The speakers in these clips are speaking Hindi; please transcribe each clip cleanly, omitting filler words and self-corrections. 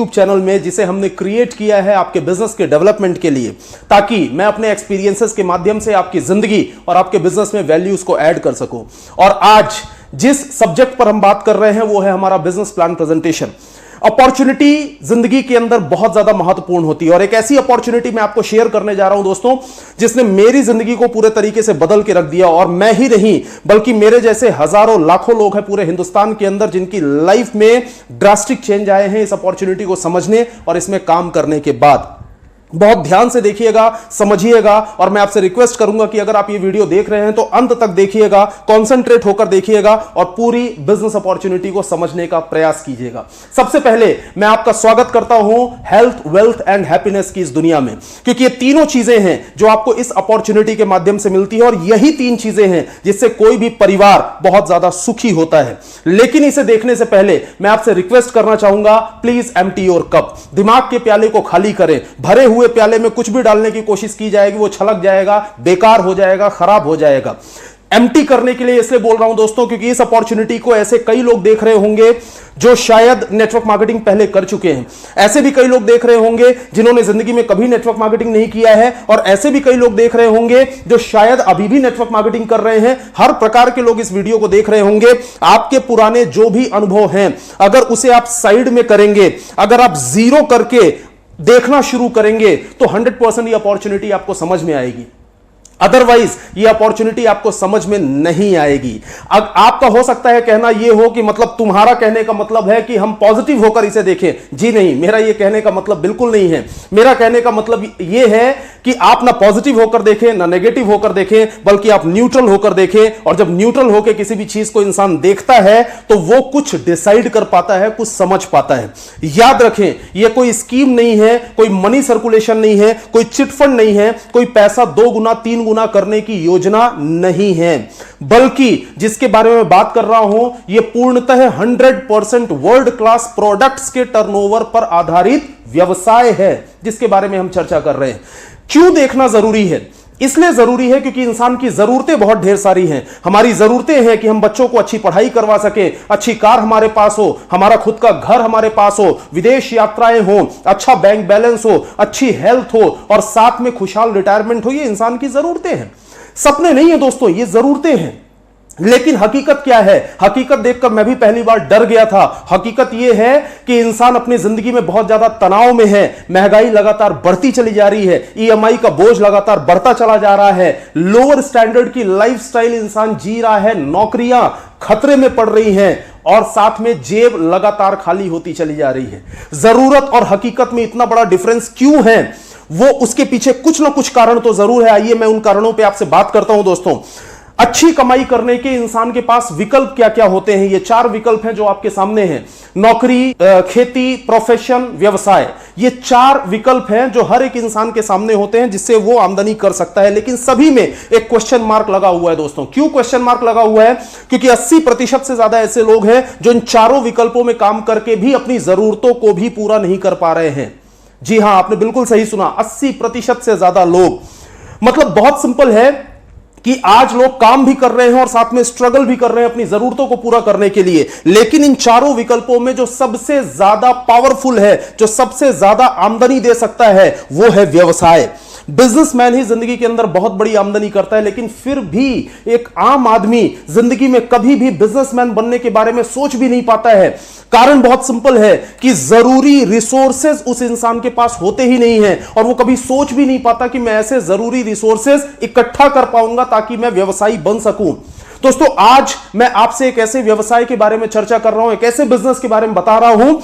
यूट्यूब चैनल में, जिसे हमने क्रिएट किया है आपके बिजनेस के डेवलपमेंट के लिए, ताकि मैं अपने एक्सपीरियंसेस के माध्यम से आपकी जिंदगी और आपके बिजनेस में वैल्यूज को ऐड कर सकूं। और आज जिस सब्जेक्ट पर हम बात कर रहे हैं वो है हमारा बिजनेस प्लान प्रेजेंटेशन। अपॉर्चुनिटी जिंदगी के अंदर बहुत ज्यादा महत्वपूर्ण होती है और एक ऐसी अपॉर्चुनिटी मैं आपको शेयर करने जा रहा हूं दोस्तों, जिसने मेरी जिंदगी को पूरे तरीके से बदल के रख दिया। और मैं ही नहीं बल्कि मेरे जैसे हजारों लाखों लोग हैं पूरे हिंदुस्तान के अंदर जिनकी लाइफ में ड्रास्टिक चेंज आए हैं इस अपॉर्चुनिटी को समझने और इसमें काम करने के बाद। बहुत ध्यान से देखिएगा, समझिएगा, और मैं आपसे रिक्वेस्ट करूंगा कि अगर आप ये वीडियो देख रहे हैं तो अंत तक देखिएगा, कंसंट्रेट होकर देखिएगा और पूरी बिजनेस अपॉर्चुनिटी को समझने का प्रयास कीजिएगा। सबसे पहले मैं आपका स्वागत करता हूं हेल्थ, वेल्थ एंड हैप्पीनेस की इस दुनिया में, क्योंकि ये तीनों चीजें हैं जो आपको इस अपॉर्चुनिटी के माध्यम से मिलती है और यही तीन चीजें हैं जिससे कोई भी परिवार बहुत ज्यादा सुखी होता है। लेकिन इसे देखने से पहले मैं आपसे रिक्वेस्ट करना चाहूंगा, प्लीज एम्प्टी योर कप। दिमाग के प्याले को खाली करें। भरे हुए प्याले में कुछ भी डालने की कोशिश की जाएगी वो छलक जाएगा, बेकार हो जाएगा, खराब हो जाएगा। एम्प्टी करने के लिए इसलिए बोल रहा हूं दोस्तों क्योंकि इस अपॉर्चुनिटी को ऐसे कई लोग देख रहे होंगे जो शायद नेटवर्क मार्केटिंग पहले कर चुके हैं। ऐसे भी कई लोग देख रहे होंगे जिन्होंने जिंदगी में कभी नेटवर्क मार्केटिंग नहीं किया है, और ऐसे भी कई लोग देख रहे होंगे जो शायद अभी भी नेटवर्क मार्केटिंग कर रहे हैं। हर प्रकार के लोग इस वीडियो को देख रहे होंगे। आपके पुराने जो भी अनुभव हैं, अगर उसे आप साइड में करेंगे, अगर आप जीरो करके देखना शुरू करेंगे तो 100% ये अपॉर्चुनिटी आपको समझ में आएगी। अदरवाइज ये अपॉर्चुनिटी आपको समझ में नहीं आएगी। अब आपका हो सकता है कहना यह हो कि मतलब तुम्हारा कहने का मतलब है कि हम पॉजिटिव होकर इसे देखें। जी नहीं, मेरा यह कहने का मतलब बिल्कुल नहीं है। मेरा कहने का मतलब यह है कि आप ना पॉजिटिव होकर देखें ना नेगेटिव होकर देखें, बल्कि आप न्यूट्रल होकर देखें। और जब न्यूट्रल होकर किसी भी चीज को इंसान देखता है तो वो कुछ डिसाइड कर पाता है, कुछ समझ पाता है। याद रखें, यह कोई स्कीम नहीं है, कोई मनी सर्कुलेशन नहीं है, कोई चिटफंड नहीं है, कोई पैसा 2 गुना 3 गुना करने की योजना नहीं है, बल्कि जिसके बारे में बात कर रहा हूं यह पूर्णतः 100% वर्ल्ड क्लास प्रोडक्ट्स के टर्नओवर पर आधारित व्यवसाय है जिसके बारे में हम चर्चा कर रहे हैं। क्यों देखना जरूरी है? इसलिए जरूरी है क्योंकि इंसान की जरूरतें बहुत ढेर सारी हैं। हमारी जरूरतें हैं कि हम बच्चों को अच्छी पढ़ाई करवा सके, अच्छी कार हमारे पास हो, हमारा खुद का घर हमारे पास हो, विदेश यात्राएं हो, अच्छा बैंक बैलेंस हो, अच्छी हेल्थ हो और साथ में खुशहाल रिटायरमेंट हो। ये इंसान की जरूरतें हैं, सपने नहीं है दोस्तों, ये जरूरतें हैं। लेकिन हकीकत क्या है? हकीकत देखकर मैं भी पहली बार डर गया था। हकीकत यह है कि इंसान अपनी जिंदगी में बहुत ज्यादा तनाव में है। महंगाई लगातार बढ़ती चली जा रही है, ईएमआई का बोझ लगातार बढ़ता चला जा रहा है, लोअर स्टैंडर्ड की लाइफस्टाइल इंसान जी रहा है, नौकरियां खतरे में पड़ रही हैं और साथ में जेब लगातार खाली होती चली जा रही है। जरूरत और हकीकत में इतना बड़ा डिफरेंस क्यों है? वो उसके पीछे कुछ ना कुछ कारण तो जरूर है। आइए मैं उन कारणों पर आपसे बात करता हूं दोस्तों। अच्छी कमाई करने के इंसान के पास विकल्प क्या क्या होते हैं? ये 4 विकल्प हैं जो आपके सामने हैं। नौकरी, खेती, प्रोफेशन, व्यवसाय। ये 4 विकल्प हैं जो हर एक इंसान के सामने होते हैं जिससे वो आमदनी कर सकता है। लेकिन सभी में एक क्वेश्चन मार्क लगा हुआ है दोस्तों। क्यों क्वेश्चन मार्क लगा हुआ है? क्योंकि 80% से ज्यादा ऐसे लोग हैं जो इन चारों विकल्पों में काम करके भी अपनी जरूरतों को भी पूरा नहीं कर पा रहे हैं। जी हां, आपने बिल्कुल सही सुना, 80% से ज्यादा लोग। मतलब बहुत सिंपल है कि आज लोग काम भी कर रहे हैं और साथ में स्ट्रगल भी कर रहे हैं अपनी जरूरतों को पूरा करने के लिए। लेकिन इन चारों विकल्पों में जो सबसे ज्यादा पावरफुल है, जो सबसे ज्यादा आमदनी दे सकता है, वो है व्यवसाय। बिजनेसमैन ही जिंदगी के अंदर बहुत बड़ी आमदनी करता है, लेकिन फिर भी एक आम आदमी जिंदगी में कभी भी बिजनेसमैन बनने के बारे में सोच भी नहीं पाता है। कारण बहुत सिंपल है कि जरूरी रिसोर्सेज उस इंसान के पास होते ही नहीं है और वो कभी सोच भी नहीं पाता कि मैं ऐसे जरूरी रिसोर्सेज इकट्ठा कर पाऊंगा ताकि मैं व्यवसायी बन सकूं। दोस्तों, आज मैं आपसे एक ऐसे व्यवसाय के बारे में चर्चा कर रहा हूं, एक ऐसे बिजनेस के बारे में बता रहा हूं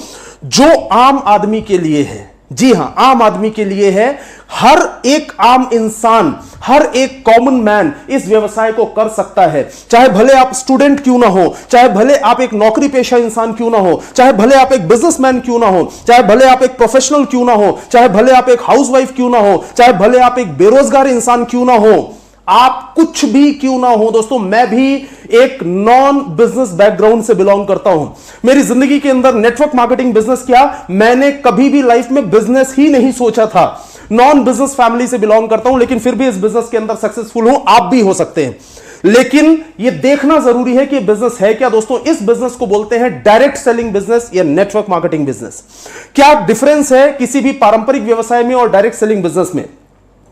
जो आम आदमी के लिए है। जी हां, आम आदमी के लिए है। हर एक आम इंसान, हर एक कॉमन मैन इस व्यवसाय को कर सकता है। चाहे भले आप स्टूडेंट क्यों ना हो, चाहे भले आप एक नौकरी पेशा इंसान क्यों ना हो, चाहे भले आप एक बिजनेसमैन क्यों ना हो, चाहे भले आप एक प्रोफेशनल क्यों ना हो, चाहे भले आप एक हाउसवाइफ क्यों ना हो, चाहे भले आप एक बेरोजगार इंसान क्यों ना हो, आप कुछ भी क्यों ना हो। दोस्तों, मैं भी एक नॉन बिजनेस बैकग्राउंड से बिलोंग करता हूं। मेरी जिंदगी के अंदर नेटवर्क मार्केटिंग बिजनेस क्या, मैंने कभी भी लाइफ में बिजनेस ही नहीं सोचा था। नॉन बिजनेस फैमिली से बिलोंग करता हूं, लेकिन फिर भी इस बिजनेस के अंदर सक्सेसफुल हूं। आप भी हो सकते हैं। लेकिन यह देखना जरूरी है कि यह बिजनेस है क्या। दोस्तों, इस बिजनेस को बोलते हैं डायरेक्ट सेलिंग बिजनेस या नेटवर्क मार्केटिंग बिजनेस। क्या डिफरेंस है किसी भी पारंपरिक व्यवसाय में और डायरेक्ट सेलिंग बिजनेस में?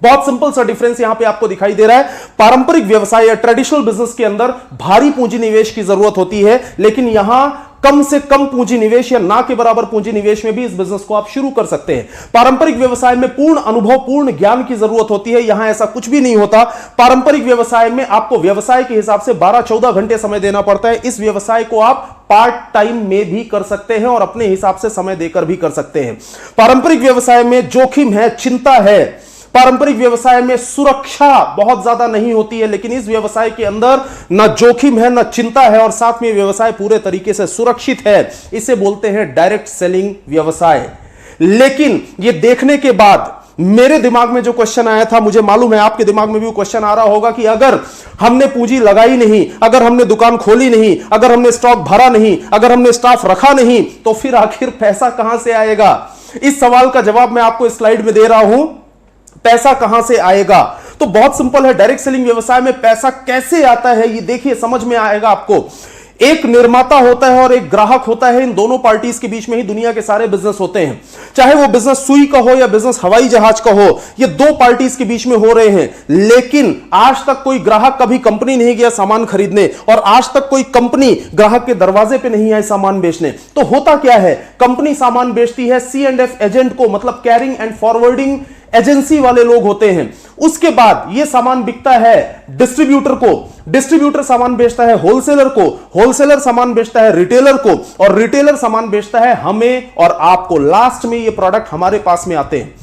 बहुत सिंपल सा डिफरेंस यहां पे आपको दिखाई दे रहा है। पारंपरिक व्यवसाय या ट्रेडिशनल बिजनेस के अंदर भारी पूंजी निवेश की जरूरत होती है, लेकिन यहां कम से कम पूंजी निवेश या ना के बराबर पूंजी निवेश में भी इस बिजनेस को आप शुरू कर सकते हैं। पारंपरिक व्यवसाय में पूर्ण अनुभव, पूर्ण ज्ञान की जरूरत होती है, यहां ऐसा कुछ भी नहीं होता। पारंपरिक व्यवसाय में आपको व्यवसाय के हिसाब से 12-14 घंटे समय देना पड़ता है। इस व्यवसाय को आप पार्ट टाइम में भी कर सकते हैं और अपने हिसाब से समय देकर भी कर सकते हैं। पारंपरिक व्यवसाय में जोखिम है, चिंता है। पारंपरिक व्यवसाय में सुरक्षा बहुत ज्यादा नहीं होती है, लेकिन इस व्यवसाय के अंदर ना जोखिम है, ना चिंता है और साथ में व्यवसाय पूरे तरीके से सुरक्षित है। इसे बोलते हैं डायरेक्ट सेलिंग व्यवसाय। लेकिन यह देखने के बाद मेरे दिमाग में जो क्वेश्चन आया था, मुझे मालूम है आपके दिमाग में भी क्वेश्चन आ रहा होगा कि अगर हमने पूंजी लगाई नहीं, अगर हमने दुकान खोली नहीं, अगर हमने स्टॉक भरा नहीं, अगर हमने स्टाफ रखा नहीं, तो फिर आखिर पैसा कहां से आएगा? इस सवाल का जवाब मैं आपको इस स्लाइड में दे रहा हूं। पैसा कहां से आएगा? तो बहुत सिंपल है। डायरेक्ट सेलिंग व्यवसाय में पैसा कैसे आता है, ये देखिए, समझ में आएगा आपको। एक निर्माता होता है और एक ग्राहक होता है। इन दोनों पार्टीज के बीच में ही दुनिया के सारे बिजनेस होते हैं। चाहे वो बिजनेस सुई का हो या बिजनेस हवाई जहाज का हो, ये दो पार्टीज के बीच में हो रहे हैं। लेकिन आज तक कोई ग्राहक कभी कंपनी नहीं गया सामान खरीदने, और आज तक कोई कंपनी ग्राहक के दरवाजे पे नहीं आई सामान बेचने। तो होता क्या है? कंपनी सामान बेचती है, C&F एजेंट को, मतलब कैरिंग एंड फॉरवर्डिंग एजेंसी वाले लोग होते हैं। उसके बाद यह सामान बिकता है डिस्ट्रीब्यूटर को, डिस्ट्रीब्यूटर सामान बेचता है होलसेलर को, होलसेलर सामान बेचता है रिटेलर को, और रिटेलर सामान बेचता है हमें और आपको। लास्ट में ये प्रोडक्ट हमारे पास में आते हैं।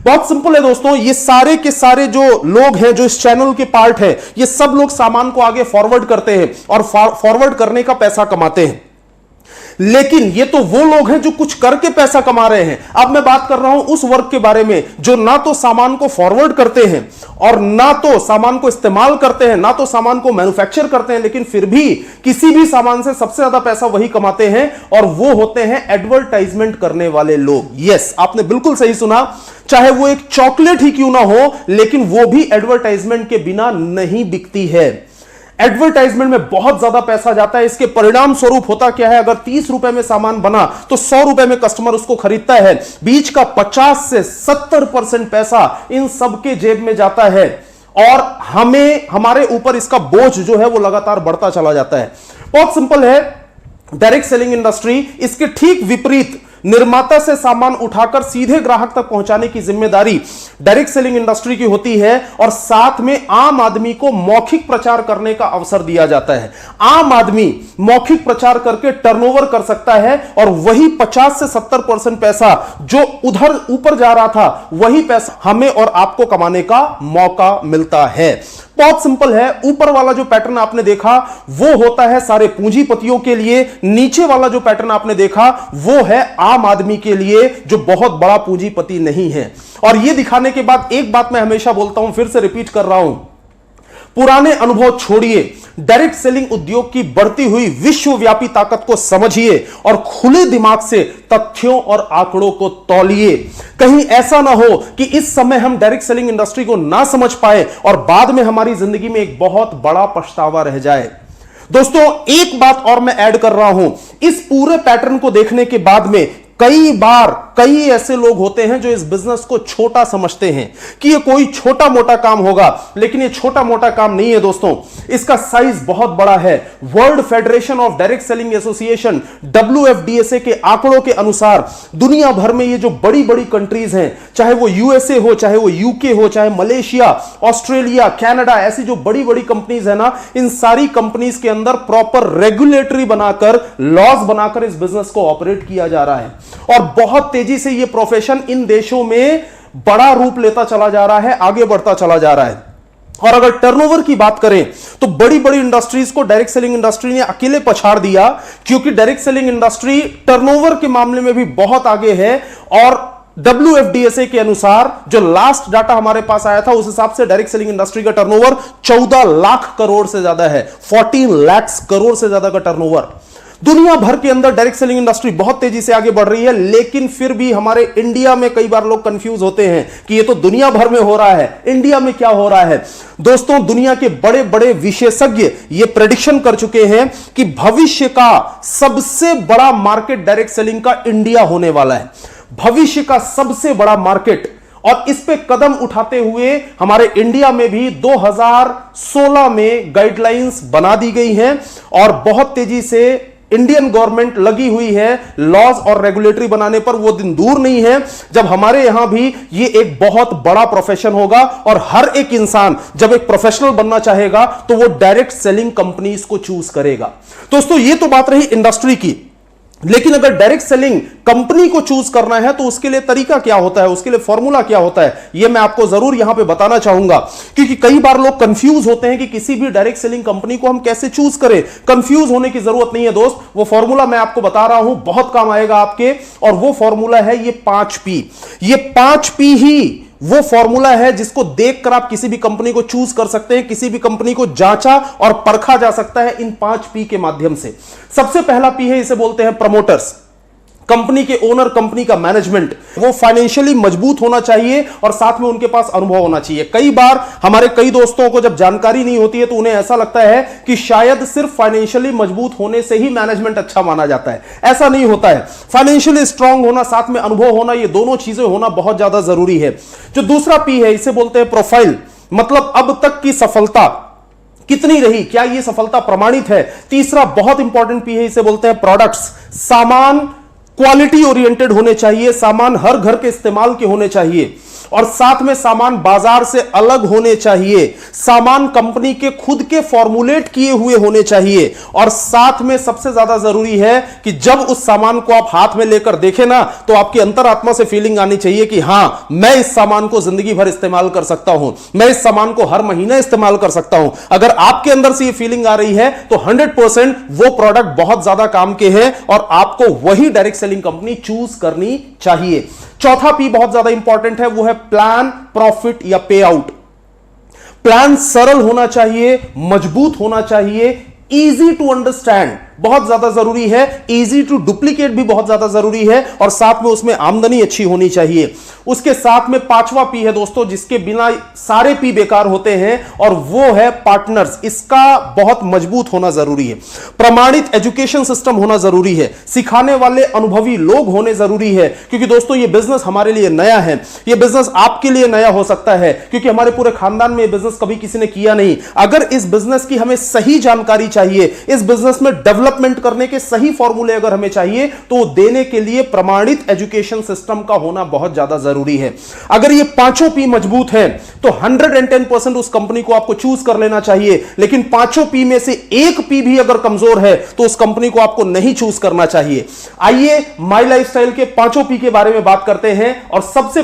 बहुत सिंपल है दोस्तों, ये सारे के सारे जो लोग हैं, जो इस चैनल के पार्ट है, ये सब लोग सामान को आगे फॉरवर्ड करते हैं और फॉरवर्ड करने का पैसा कमाते हैं। लेकिन ये तो वो लोग हैं जो कुछ करके पैसा कमा रहे हैं। अब मैं बात कर रहा हूं उस वर्ग के बारे में जो ना तो सामान को फॉरवर्ड करते हैं और ना तो सामान को इस्तेमाल करते हैं, ना तो सामान को मैन्युफैक्चर करते हैं, लेकिन फिर भी किसी भी सामान से सबसे ज्यादा पैसा वही कमाते हैं, और वो होते हैं एडवर्टाइजमेंट करने वाले लोग। यस, आपने बिल्कुल सही सुना। चाहे वो एक चॉकलेट ही क्यों ना हो, लेकिन वो भी एडवर्टाइजमेंट के बिना नहीं बिकती है। एडवर्टाइजमेंट में बहुत ज्यादा पैसा जाता है। इसके परिणाम स्वरूप होता क्या है? अगर 30 रुपए में सामान बना तो 100 रुपए में कस्टमर उसको खरीदता है। बीच का 50 से 70% पैसा इन सबके जेब में जाता है, और हमें, हमारे ऊपर इसका बोझ जो है वो लगातार बढ़ता चला जाता है। बहुत सिंपल है। डायरेक्ट सेलिंग इंडस्ट्री, इसके ठीक विपरीत, निर्माता से सामान उठाकर सीधे ग्राहक तक पहुंचाने की जिम्मेदारी डायरेक्ट सेलिंग इंडस्ट्री की होती है, और साथ में आम आदमी को मौखिक प्रचार करने का अवसर दिया जाता है। आम आदमी मौखिक प्रचार करके टर्नओवर कर सकता है, और वही 50 से 70% पैसा जो उधर ऊपर जा रहा था, वही पैसा हमें और आपको कमाने का मौका मिलता है। बहुत सिंपल है। ऊपर वाला जो पैटर्न आपने देखा वो होता है सारे पूंजीपतियों के लिए, नीचे वाला जो पैटर्न आपने देखा वो है आम आदमी के लिए जो बहुत बड़ा पूंजीपति नहीं है। और यह दिखाने के बाद एक बात मैं हमेशा बोलता हूं, फिर से रिपीट कर रहा हूं, पुराने अनुभव छोड़िए, डायरेक्ट सेलिंग उद्योग की बढ़ती हुई विश्वव्यापी ताकत को समझिए और खुले दिमाग से तथ्यों और आंकड़ों को तौलिए। कहीं ऐसा ना हो कि इस समय हम डायरेक्ट सेलिंग इंडस्ट्री को ना समझ पाए और बाद में हमारी जिंदगी में एक बहुत बड़ा पछतावा रह जाए। दोस्तों, एक बात और मैं ऐड कर रहा हूं, इस पूरे पैटर्न को देखने के बाद में कई बार कई ऐसे लोग होते हैं जो इस बिजनेस को छोटा समझते हैं कि ये कोई छोटा मोटा काम होगा, लेकिन ये छोटा मोटा काम नहीं है दोस्तों, इसका साइज बहुत बड़ा है। World federation of direct selling association WFDSA के आंकड़ों के अनुसार दुनिया भर में ये जो बड़ी बड़ी कंट्रीज हैं, चाहे वो USA हो, चाहे वो UK हो, चाहे मलेशिया, ऑस्ट्रेलिया, कनाडा, ऐसी जो बड़ी बड़ी कंपनीज है ना, इन सारी कंपनीज के अंदर प्रॉपर रेगुलेटरी बनाकर, लॉज बनाकर इस बिजनेस को ऑपरेट किया जा रहा है, और बहुत तेजी से यह प्रोफेशन इन देशों में बड़ा रूप लेता चला जा रहा है, आगे बढ़ता चला जा रहा है। और अगर टर्नओवर की बात करें तो बड़ी बड़ी इंडस्ट्रीज को डायरेक्ट सेलिंग इंडस्ट्री ने अकेले पछाड़ दिया, क्योंकि डायरेक्ट सेलिंग इंडस्ट्री टर्नओवर के मामले में भी बहुत आगे है। और WFDSA के अनुसार जो लास्ट डाटा हमारे पास आया था, उस हिसाब से डायरेक्ट सेलिंग इंडस्ट्री का टर्नओवर 14 लाख करोड़ से ज्यादा है, 14 लाख करोड़ से ज्यादा का टर्नओवर। दुनिया भर के अंदर डायरेक्ट सेलिंग इंडस्ट्री बहुत तेजी से आगे बढ़ रही है, लेकिन फिर भी हमारे इंडिया में कई बार लोग कंफ्यूज होते हैं कि ये तो दुनिया भर में हो रहा है, इंडिया में क्या हो रहा है। दोस्तों, दुनिया के बड़े बड़े विशेषज्ञ ये प्रेडिक्शन कर चुके हैं कि भविष्य का सबसे बड़ा मार्केट डायरेक्ट सेलिंग का इंडिया होने वाला है, भविष्य का सबसे बड़ा मार्केट। और इस पे कदम उठाते हुए हमारे इंडिया में भी 2016 में गाइडलाइंस बना दी गई हैं और बहुत तेजी से इंडियन गवर्नमेंट लगी हुई है लॉज और रेगुलेटरी बनाने पर। वो दिन दूर नहीं है जब हमारे यहां भी ये एक बहुत बड़ा प्रोफेशन होगा और हर एक इंसान जब एक प्रोफेशनल बनना चाहेगा तो वो डायरेक्ट सेलिंग कंपनीज को चूज करेगा। दोस्तों, ये तो बात रही इंडस्ट्री की, लेकिन अगर डायरेक्ट सेलिंग कंपनी को चूज करना है तो उसके लिए तरीका क्या होता है, उसके लिए फॉर्मूला क्या होता है, यह मैं आपको जरूर यहां पे बताना चाहूंगा। क्योंकि कई बार लोग कंफ्यूज होते हैं कि किसी भी डायरेक्ट सेलिंग कंपनी को हम कैसे चूज करें। कंफ्यूज होने की जरूरत नहीं है दोस्त, वो फॉर्मूला मैं आपको बता रहा हूं, बहुत काम आएगा आपके। और वो फॉर्मूला है ये 5P। ये 5P ही वो फॉर्मूला है जिसको देखकर आप किसी भी कंपनी को चूज कर सकते हैं, किसी भी कंपनी को जांचा और परखा जा सकता है इन 5P के माध्यम से। सबसे पहला P है, इसे बोलते हैं प्रमोटर्स। कंपनी के ओनर, कंपनी का मैनेजमेंट, वो फाइनेंशियली मजबूत होना चाहिए और साथ में उनके पास अनुभव होना चाहिए। कई बार हमारे कई दोस्तों को जब जानकारी नहीं होती है तो उन्हें ऐसा लगता है कि शायद सिर्फ फाइनेंशियली मजबूत होने से ही मैनेजमेंट अच्छा माना जाता है। ऐसा नहीं होता है। फाइनेंशियली स्ट्रांग होना, साथ में अनुभव होना, ये दोनों चीजें होना बहुत ज्यादा जरूरी है। जो दूसरा P है, इसे बोलते हैं प्रोफाइल। मतलब अब तक की सफलता कितनी रही, क्या यह सफलता प्रमाणित है। तीसरा बहुत इंपॉर्टेंट P है, इसे बोलते हैं प्रोडक्ट्स। सामान क्वालिटी ओरिएंटेड होने चाहिए, सामान हर घर के इस्तेमाल के होने चाहिए और साथ में सामान बाजार से अलग होने चाहिए, सामान कंपनी के खुद के फॉर्मुलेट किए हुए होने चाहिए और साथ में सबसे ज्यादा जरूरी है कि जब उस सामान को आप हाथ में लेकर देखें ना तो आपकी अंतरात्मा से फीलिंग आनी चाहिए कि हां, मैं इस सामान को जिंदगी भर इस्तेमाल कर सकता हूं, मैं इस सामान को हर महीने इस्तेमाल कर सकता हूं। अगर आपके अंदर से ये फीलिंग आ रही है तो 100% वो प्रोडक्ट बहुत ज्यादा काम के हैं और आपको वही डायरेक्ट सेलिंग कंपनी चूज करनी चाहिए। चौथा P बहुत ज्यादा इंपॉर्टेंट है, वो है प्लान, प्रॉफिट या पे आउट। प्लान सरल होना चाहिए, मजबूत होना चाहिए, इजी टू अंडरस्टैंड बहुत ज्यादा जरूरी है, इजी टू डुप्लीकेट भी बहुत ज्यादा जरूरी है और साथ में उसमें आमदनी अच्छी होनी चाहिए। उसके साथ में 5वां P है दोस्तों, जिसके बिना सारे P बेकार होते हैं और वो है पार्टनर्स। इसका बहुत मजबूत होना जरूरी है। प्रमाणित एजुकेशन सिस्टम होना जरूरी है, सिखाने वाले अनुभवी लोग होने जरूरी है। क्योंकि दोस्तों ये बिजनेस हमारे लिए नया है, ये बिजनेस आपके लिए नया हो सकता है क्योंकि हमारे पूरे खानदान में बिजनेस कभी किसी ने किया नहीं। अगर इस बिजनेस की हमें सही जानकारी चाहिए, इस बिजनेस में डेवलपमेंट करने के सही फॉर्मूले अगर हमें चाहिए तो देने के लिए प्रमाणित एजुकेशन सिस्टम का होना बहुत ज्यादा जरूरी है। अगर ये पांचों P मजबूत हैं तो 110% उस कंपनी को आपको चूज कर लेना चाहिए। लेकिन पांचों P में से एक P भी अगर कमजोर है तो उस कंपनी को आपको नहीं चूज करना चाहिए। आइए माई लाइफस्टाइल के पांचों P के बारे में बात करते हैं और सबसे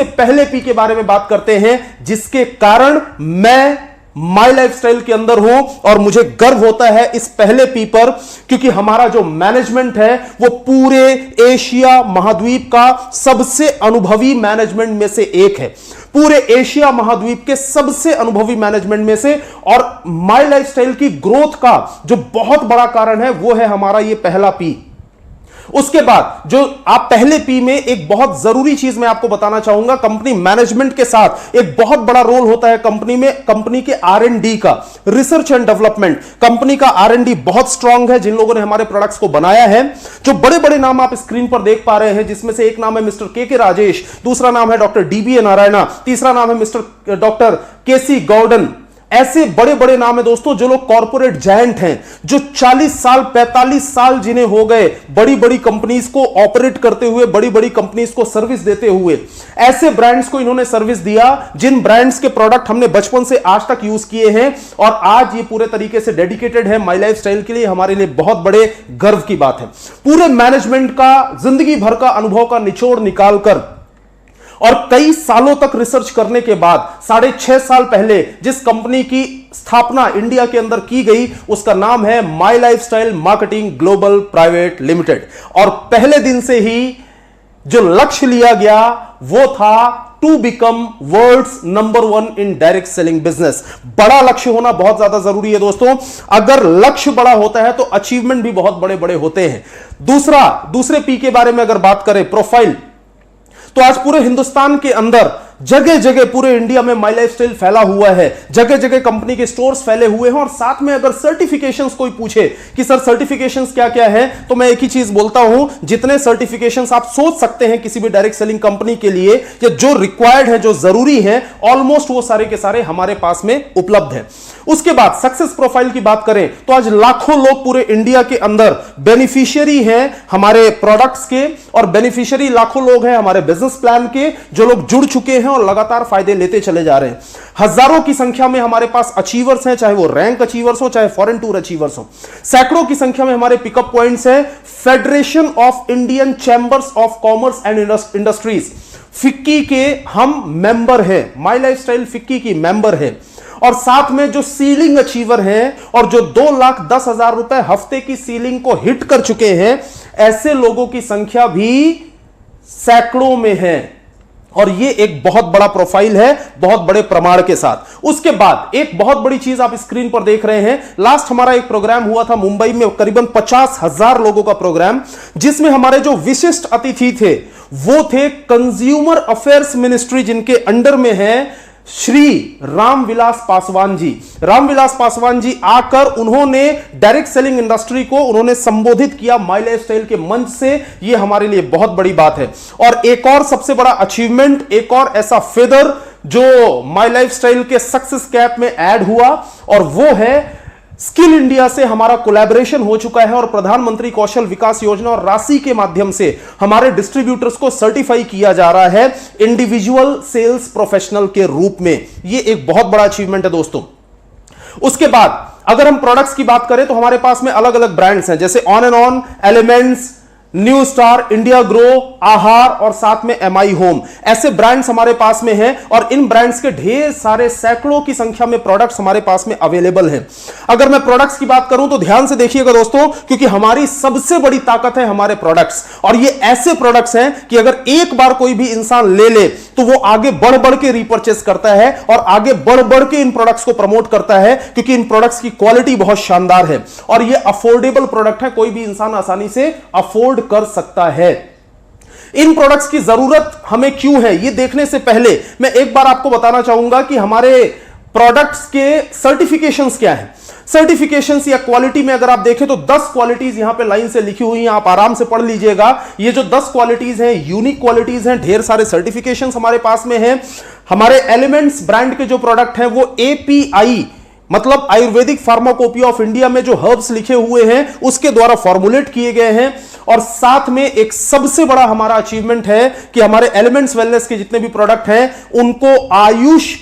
पहले P के बारे में बात करते हैं जिसके कारण मैं माई लाइफस्टाइल के अंदर हूं और मुझे गर्व होता है इस पहले P पर, क्योंकि हमारा जो मैनेजमेंट है वो पूरे एशिया महाद्वीप का सबसे अनुभवी मैनेजमेंट में से एक है, पूरे एशिया महाद्वीप के सबसे अनुभवी मैनेजमेंट में से। और माई लाइफस्टाइल की ग्रोथ का जो बहुत बड़ा कारण है वो है हमारा ये पहला P। उसके बाद जो आप पहले P में एक बहुत जरूरी चीज मैं आपको बताना चाहूंगा, कंपनी मैनेजमेंट के साथ एक बहुत बड़ा रोल होता है कंपनी में, कंपनी के R&D का, रिसर्च एंड डेवलपमेंट। कंपनी का R&D बहुत स्ट्रांग है। जिन लोगों ने हमारे प्रोडक्ट्स को बनाया है, जो बड़े बड़े नाम आप स्क्रीन पर देख पा रहे हैं, जिसमें से एक नाम है मिस्टर के राजेश, दूसरा नाम है डॉक्टर DBA नारायणा, तीसरा नाम है मिस्टर डॉक्टर KC गौडन। ऐसे बड़े बड़े नाम है दोस्तों जो लोग कॉर्पोरेट जायंट हैं, जो 40 साल 45 साल जिन्हें हो गए बड़ी बड़ी कंपनीज को ऑपरेट करते हुए, बड़ी बड़ी कंपनीज को सर्विस देते हुए। ऐसे ब्रांड्स को इन्होंने सर्विस दिया जिन ब्रांड्स के प्रोडक्ट हमने बचपन से आज तक यूज किए हैं और आज ये पूरे तरीके से डेडिकेटेड है माई लाइफस्टाइल के लिए। हमारे लिए बहुत बड़े गर्व की बात है। पूरे मैनेजमेंट का जिंदगी भर का अनुभव का निचोड़ निकालकर और कई सालों तक रिसर्च करने के बाद 6.5 साल पहले जिस कंपनी की स्थापना इंडिया के अंदर की गई उसका नाम है My Lifestyle Marketing Global Private Limited. और पहले दिन से ही जो लक्ष्य लिया गया वो था to become world's number 1 in direct selling business. बड़ा लक्ष्य होना बहुत ज्यादा जरूरी है दोस्तों। अगर लक्ष्य बड़ा होता है तो अचीवमेंट भी बहुत बड़े बड़े होते हैं। दूसरे पी के बारे में अगर बात करें, प्रोफाइल, तो आज पूरे हिंदुस्तान के अंदर जगह जगह पूरे इंडिया में माई लाइफ स्टाइल फैला हुआ है, जगह जगह कंपनी के स्टोर्स फैले हुए हैं। और साथ में अगर सर्टिफिकेशंस कोई पूछे कि सर सर्टिफिकेशंस क्या क्या है, तो मैं एक ही चीज बोलता हूं, जितने सर्टिफिकेशंस आप सोच सकते हैं किसी भी डायरेक्ट सेलिंग कंपनी के लिए, या जो रिक्वायर्ड है, जो जरूरी है, ऑलमोस्ट वो सारे के सारे हमारे पास में उपलब्ध है। उसके बाद सक्सेस प्रोफाइल की बात करें तो आज लाखों लोग पूरे इंडिया के अंदर बेनिफिशियरी हैं हमारे प्रोडक्ट्स के, और बेनिफिशियरी लाखों लोग हैं हमारे बिजनेस प्लान के, जो लोग जुड़ चुके हैं और लगातार फायदे लेते चले जा रहे हैं। हजारों की संख्या में हमारे पास अचीवर्स हैं, चाहे वो रैंक अचीवर्स हो, चाहे फॉरेन टूर अचीवर्स हो। सैकड़ों की संख्या में हमारे पिकअप पॉइंट्स हैं। Federation of Indian chambers of commerce and industries, FICCI के हम मेंबर हैं, माई लाइफ स्टाइल फिक्की की मेंबर है। और साथ में जो सीलिंग अचीवर हैं और जो 2,10,000 रुपए हफ्ते की सीलिंग को हिट कर चुके हैं, ऐसे लोगों की संख्या भी सैकड़ों में है। और ये एक बहुत बड़ा प्रोफाइल है, बहुत बड़े प्रमाण के साथ। उसके बाद एक बहुत बड़ी चीज आप स्क्रीन पर देख रहे हैं। लास्ट हमारा एक प्रोग्राम हुआ था मुंबई में, करीबन 50,000 लोगों का प्रोग्राम, जिसमें हमारे जो विशिष्ट अतिथि थे वो थे कंज्यूमर अफेयर्स मिनिस्ट्री, जिनके अंडर में है श्री रामविलास पासवान जी। रामविलास पासवान जी आकर उन्होंने डायरेक्ट सेलिंग इंडस्ट्री को उन्होंने संबोधित किया माई लाइफ स्टाइल के मंच से। यह हमारे लिए बहुत बड़ी बात है। और एक और सबसे बड़ा अचीवमेंट, एक और ऐसा फेदर जो माई लाइफ स्टाइल के सक्सेस कैप में ऐड हुआ, और वो है स्किल इंडिया से हमारा कोलैबोरेशन हो चुका है और प्रधानमंत्री कौशल विकास योजना और राशि के माध्यम से हमारे डिस्ट्रीब्यूटर्स को सर्टिफाई किया जा रहा है इंडिविजुअल सेल्स प्रोफेशनल के रूप में। यह एक बहुत बड़ा अचीवमेंट है दोस्तों। उसके बाद अगर हम प्रोडक्ट्स की बात करें तो हमारे पास में अलग अलग ब्रांड्स हैं, जैसे on and on, elements, new star, India grow, आहार और साथ में एमआई होम। ऐसे ब्रांड्स हमारे पास में हैं और इन ब्रांड्स के ढेर सारे सैकड़ों की संख्या में प्रोडक्ट्स हमारे पास में अवेलेबल हैं। अगर मैं प्रोडक्ट्स की बात करूं तो ध्यान से देखिएगा दोस्तों, क्योंकि हमारी सबसे बड़ी ताकत है हमारे प्रोडक्ट्स। और ये ऐसे प्रोडक्ट्स हैं कि अगर एक बार कोई भी इंसान ले ले तो वो आगे बढ़ बढ़ के रिपर्चेस करता है और आगे बढ़ बढ़ के इन प्रोडक्ट्स को प्रमोट करता है, क्योंकि इन प्रोडक्ट्स की क्वालिटी बहुत शानदार है और ये अफोर्डेबल प्रोडक्ट है, कोई भी इंसान आसानी से अफोर्ड कर सकता है। इन प्रोडक्ट्स की जरूरत हमें क्यों है, ये देखने से पहले मैं एक बार आपको बताना चाहूंगा कि हमारे प्रोडक्ट्स के सर्टिफिकेशंस क्या हैं। सर्टिफिकेशंस या क्वालिटी में अगर आप देखें तो 10 क्वालिटीज यहां पे लाइन से लिखी हुई हैं, आप आराम से पढ़ लीजिएगा। ये जो 10 क्वालिटीज हैं यूनिक क्वालिटीज हैं, ढेर सारे सर्टिफिकेशंस हमारे पास में हैं। हमारे एलिमेंट्स ब्रांड के जो प्रोडक्ट हैं वो एपीआई मतलब आयुर्वेदिक फार्माकोपिया ऑफ इंडिया में जो हर्ब्स लिखे हुए हैं उसके द्वारा फॉर्मुलेट किए गए हैं। और साथ में एक सबसे बड़ा हमारा अचीवमेंट है कि हमारे एलिमेंट्स वेलनेस के जितने भी प्रोडक्ट हैं उनको आयुष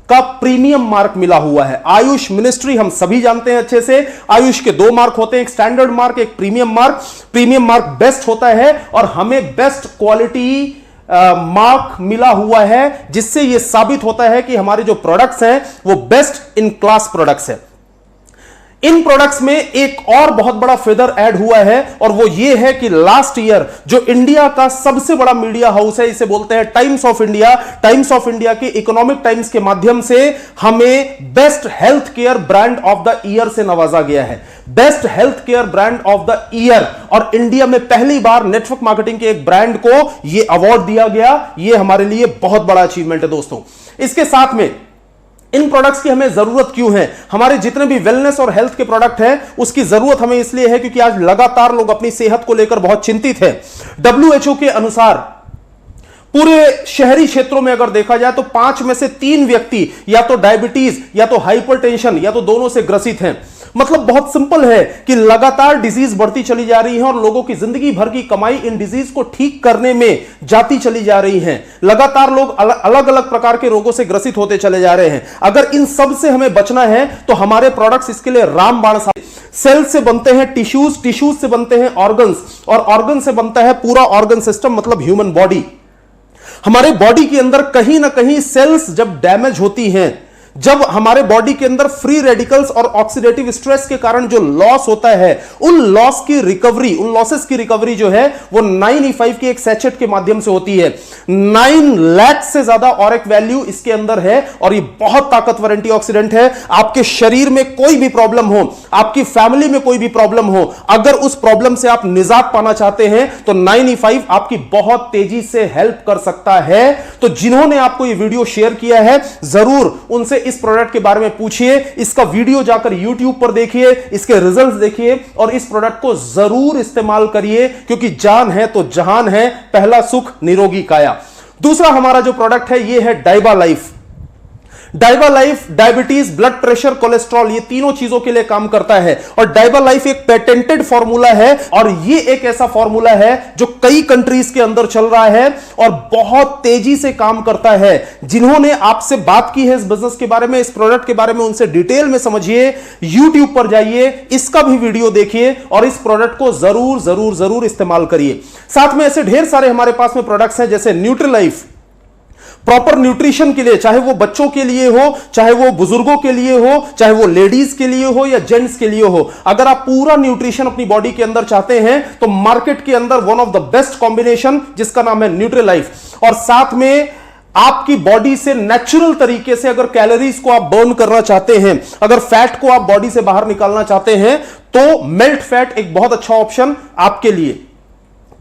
का प्रीमियम मार्क मिला हुआ है। आयुष मिनिस्ट्री हम सभी जानते हैं अच्छे से, आयुष के 2 मार्क होते हैं, एक स्टैंडर्ड मार्क, एक premium mark. Premium mark best होता है और हमें बेस्ट क्वालिटी मार्क मिला हुआ है, जिससे यह साबित होता है कि हमारे जो प्रोडक्ट्स हैं वो बेस्ट इन क्लास प्रोडक्ट्स हैं। इन प्रोडक्ट्स में एक और बहुत बड़ा फेदर ऐड हुआ है और वो ये है कि लास्ट ईयर जो इंडिया का सबसे बड़ा मीडिया हाउस है, इसे बोलते हैं times of India, times of India के इकोनॉमिक टाइम्स के माध्यम से हमें best health care brand of the year से नवाजा गया है। Best health care brand of the year, और इंडिया में पहली बार नेटवर्क मार्केटिंग के एक ब्रांड को यह अवार्ड दिया गया। यह हमारे लिए बहुत बड़ा अचीवमेंट है दोस्तों। इसके साथ में इन प्रोडक्ट्स की हमें जरूरत क्यों है, हमारे जितने भी वेलनेस और हेल्थ के प्रोडक्ट हैं उसकी जरूरत हमें इसलिए है क्योंकि आज लगातार लोग अपनी सेहत को लेकर बहुत चिंतित हैं। WHO के अनुसार पूरे शहरी क्षेत्रों में अगर देखा जाए तो 5 में से 3 व्यक्ति या तो डायबिटीज या तो हाइपरटेंशन या तो दोनों से ग्रसित हैं। मतलब बहुत सिंपल है कि लगातार डिजीज बढ़ती चली जा रही है और लोगों की जिंदगी भर की कमाई इन डिजीज को ठीक करने में जाती चली जा रही है। लगातार लोग अलग अलग प्रकार के रोगों से ग्रसित होते चले जा रहे हैं। अगर इन सब से हमें बचना है तो हमारे प्रोडक्ट्स इसके लिए रामबाण। सेल से बनते हैं टिश्यूज, टिश्यूज से बनते हैं ऑर्गन्स और ऑर्गन से बनता है पूरा ऑर्गन सिस्टम मतलब ह्यूमन बॉडी। हमारे बॉडी के अंदर कहीं ना कहीं सेल्स जब डैमेज होती हैं, जब हमारे बॉडी के अंदर फ्री रेडिकल्स और ऑक्सीडेटिव स्ट्रेस के कारण जो लॉस होता है, उन लॉस की रिकवरी, उन लॉसेस की रिकवरी जो है वो 9E5 के एक सैचेट के माध्यम से होती है। 9 लाख से ज्यादा ऑरिक वैल्यू इसके अंदर है और ये बहुत ताकतवर एंटीऑक्सीडेंट है। आपके शरीर में कोई भी प्रॉब्लम हो, आपकी फैमिली में कोई भी प्रॉब्लम हो, अगर उस प्रॉब्लम से आप निजात पाना चाहते हैं तो 9E5 आपकी बहुत तेजी से हेल्प कर सकता है। तो जिन्होंने आपको ये वीडियो शेयर किया है, जरूर उनसे इस प्रोडक्ट के बारे में पूछिए, इसका वीडियो जाकर YouTube पर देखिए, इसके रिजल्ट्स देखिए और इस प्रोडक्ट को जरूर इस्तेमाल करिए, क्योंकि जान है तो जहान है, पहला सुख निरोगी काया। दूसरा हमारा जो प्रोडक्ट है ये है Diaba Life. Diaba Life diabetes, blood pressure, cholesterol, ये तीनों चीजों के लिए काम करता है और डाइबा लाइफ एक पेटेंटेड फॉर्मूला है और ये एक ऐसा फॉर्मूला है जो कई कंट्रीज के अंदर चल रहा है और बहुत तेजी से काम करता है। जिन्होंने आपसे बात की है इस बिजनेस के बारे में, इस प्रोडक्ट के बारे में, उनसे डिटेल में समझिए, YouTube पर जाइए, इसका भी वीडियो देखिए और इस प्रोडक्ट को जरूर जरूर जरूर इस्तेमाल करिए। साथ में ऐसे ढेर सारे हमारे पास में प्रोडक्ट्स हैं जैसे न्यूट्रीलाइफ, प्रॉपर न्यूट्रिशन के लिए, चाहे वो बच्चों के लिए हो, चाहे वो बुजुर्गों के लिए हो, चाहे वो लेडीज के लिए हो या जेंट्स के लिए हो। अगर आप पूरा न्यूट्रिशन अपनी बॉडी के अंदर चाहते हैं तो मार्केट के अंदर one of the best combination जिसका नाम है न्यूट्रीलाइफ। और साथ में आपकी बॉडी से नेचुरल तरीके से अगर कैलोरीज को आप बर्न करना चाहते हैं, अगर फैट को आप बॉडी से बाहर निकालना चाहते हैं तो मेल्ट फैट एक बहुत अच्छा ऑप्शन आपके लिए।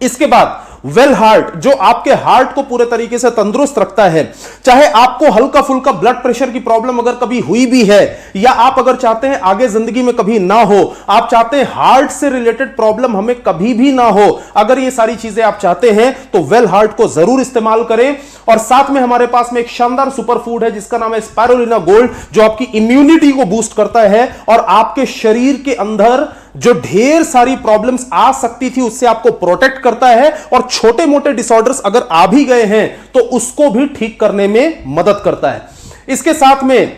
इसके बाद वेल हार्ट, जो आपके हार्ट को पूरे तरीके से तंदुरुस्त रखता है। चाहे आपको हल्का फुल्का ब्लड प्रेशर की प्रॉब्लम अगर कभी हुई भी है, या आप अगर चाहते हैं आगे जिंदगी में कभी ना हो, आप चाहते हैं हार्ट से रिलेटेड प्रॉब्लम हमें कभी भी ना हो, अगर ये सारी चीजें आप चाहते हैं तो वेल हार्ट को जरूर इस्तेमाल करें। और साथ में हमारे पास में एक शानदार सुपर फूड है जिसका नाम है स्पाइरुलिना गोल्ड, जो आपकी इम्यूनिटी को बूस्ट करता है और आपके शरीर के अंदर जो ढेर सारी प्रॉब्लम्स आ सकती थी उससे आपको प्रोटेक्ट करता है और छोटे मोटे डिसऑर्डर्स अगर आ भी गए हैं तो उसको भी ठीक करने में मदद करता है। इसके साथ में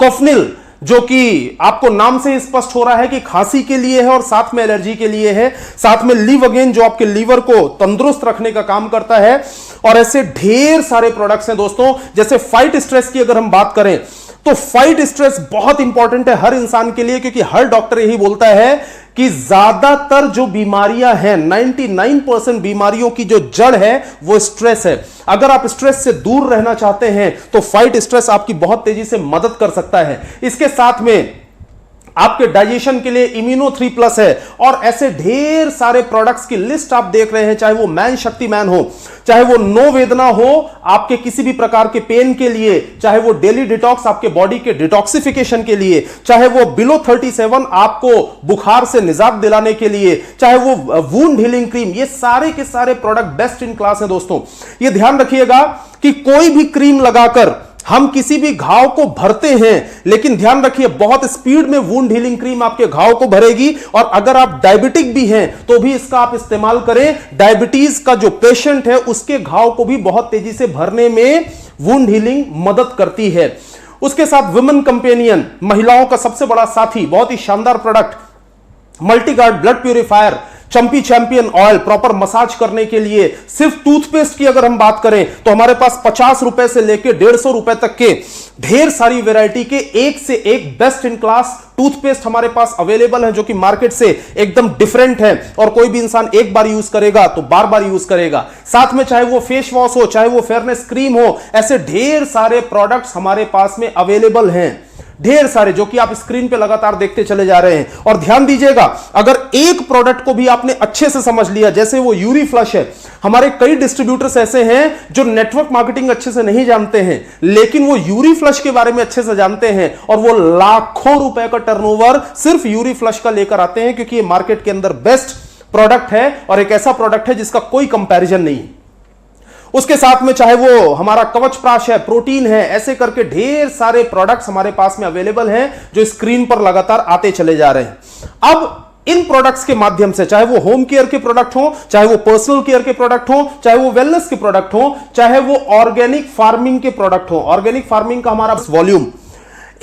कोफनिल, जो कि आपको नाम से स्पष्ट हो रहा है कि खांसी के लिए है और साथ में एलर्जी के लिए है। साथ में लिव अगेन, जो आपके लीवर को तंदुरुस्त रखने का काम करता है। और ऐसे ढेर सारे प्रोडक्ट्स हैं दोस्तों। जैसे फाइट स्ट्रेस की अगर हम बात करें तो फाइट स्ट्रेस बहुत इंपॉर्टेंट है हर इंसान के लिए, क्योंकि हर डॉक्टर यही बोलता है कि ज्यादातर जो बीमारियां हैं, 99% बीमारियों की जो जड़ है वो स्ट्रेस है। अगर आप स्ट्रेस से दूर रहना चाहते हैं तो फाइट स्ट्रेस आपकी बहुत तेजी से मदद कर सकता है। इसके साथ में आपके डाइजेशन के लिए इम्यूनो 3+ है और ऐसे ढेर सारे प्रोडक्ट्स की लिस्ट आप देख रहे हैं, चाहे वो मैन शक्ति मैन हो, चाहे वो नो वेदना हो आपके किसी भी प्रकार के पेन के लिए, चाहे वो डेली डिटॉक्स आपके बॉडी के डिटॉक्सिफिकेशन के लिए, चाहे वो बिलो 37 आपको बुखार से निजात दिलाने के लिए, चाहे वो वुंड हीलिंग क्रीम, ये सारे के सारे प्रोडक्ट बेस्ट इन क्लास है दोस्तों। ये ध्यान रखिएगा कि कोई भी क्रीम लगाकर हम किसी भी घाव को भरते हैं, लेकिन ध्यान रखिए बहुत स्पीड में वुंड हीलिंग क्रीम आपके घाव को भरेगी। और अगर आप डायबिटिक भी हैं तो भी इसका आप इस्तेमाल करें। डायबिटीज का जो पेशेंट है उसके घाव को भी बहुत तेजी से भरने में वुंड हीलिंग मदद करती है। उसके साथ विमेन कंपेनियन, महिलाओं का सबसे बड़ा साथी, बहुत ही शानदार product, Multiguard blood purifier, Champi Champion Oil, proper massage करने के लिए। सिर्फ टूथपेस्ट की अगर हम बात करें तो हमारे पास 50 रुपए से लेकर 150 रुपए तक के ढेर सारी वैरायटी के एक से एक बेस्ट इन क्लास टूथपेस्ट हमारे पास अवेलेबल है, जो कि मार्केट से एकदम डिफरेंट है और कोई भी इंसान एक बार यूज करेगा तो बार बार यूज करेगा। साथ में चाहे वो फेस वॉश हो, चाहे वो फेयरनेस क्रीम हो, ऐसे ढेर सारे प्रोडक्ट्स हमारे पास में अवेलेबल हैं, ढेर सारे, जो कि आप स्क्रीन पे लगातार देखते चले जा रहे हैं। और ध्यान दीजिएगा, अगर एक प्रोडक्ट को भी आपने अच्छे से समझ लिया, जैसे वो यूरी फ्लश है, हमारे कई डिस्ट्रीब्यूटर्स ऐसे हैं जो नेटवर्क मार्केटिंग अच्छे से नहीं जानते हैं, लेकिन वो यूरी फ्लश के बारे में अच्छे से जानते हैं और वो लाखों रुपए का टर्नओवर सिर्फ यूरी फ्लश का लेकर आते हैं, क्योंकि ये मार्केट के अंदर बेस्ट प्रोडक्ट है और एक ऐसा प्रोडक्ट है जिसका कोई कंपैरिजन नहीं। उसके साथ में चाहे वो हमारा कवच प्राश है, प्रोटीन है, ऐसे करके ढेर सारे प्रोडक्ट्स हमारे पास में अवेलेबल हैं जो स्क्रीन पर लगातार आते चले जा रहे हैं। अब इन प्रोडक्ट्स के माध्यम से, चाहे वो होम केयर के प्रोडक्ट हो, चाहे वो पर्सनल केयर के प्रोडक्ट हो, चाहे वो वेलनेस के प्रोडक्ट हो, चाहे वो ऑर्गेनिक फार्मिंग के प्रोडक्ट हो, ऑर्गेनिक फार्मिंग का हमारा वॉल्यूम,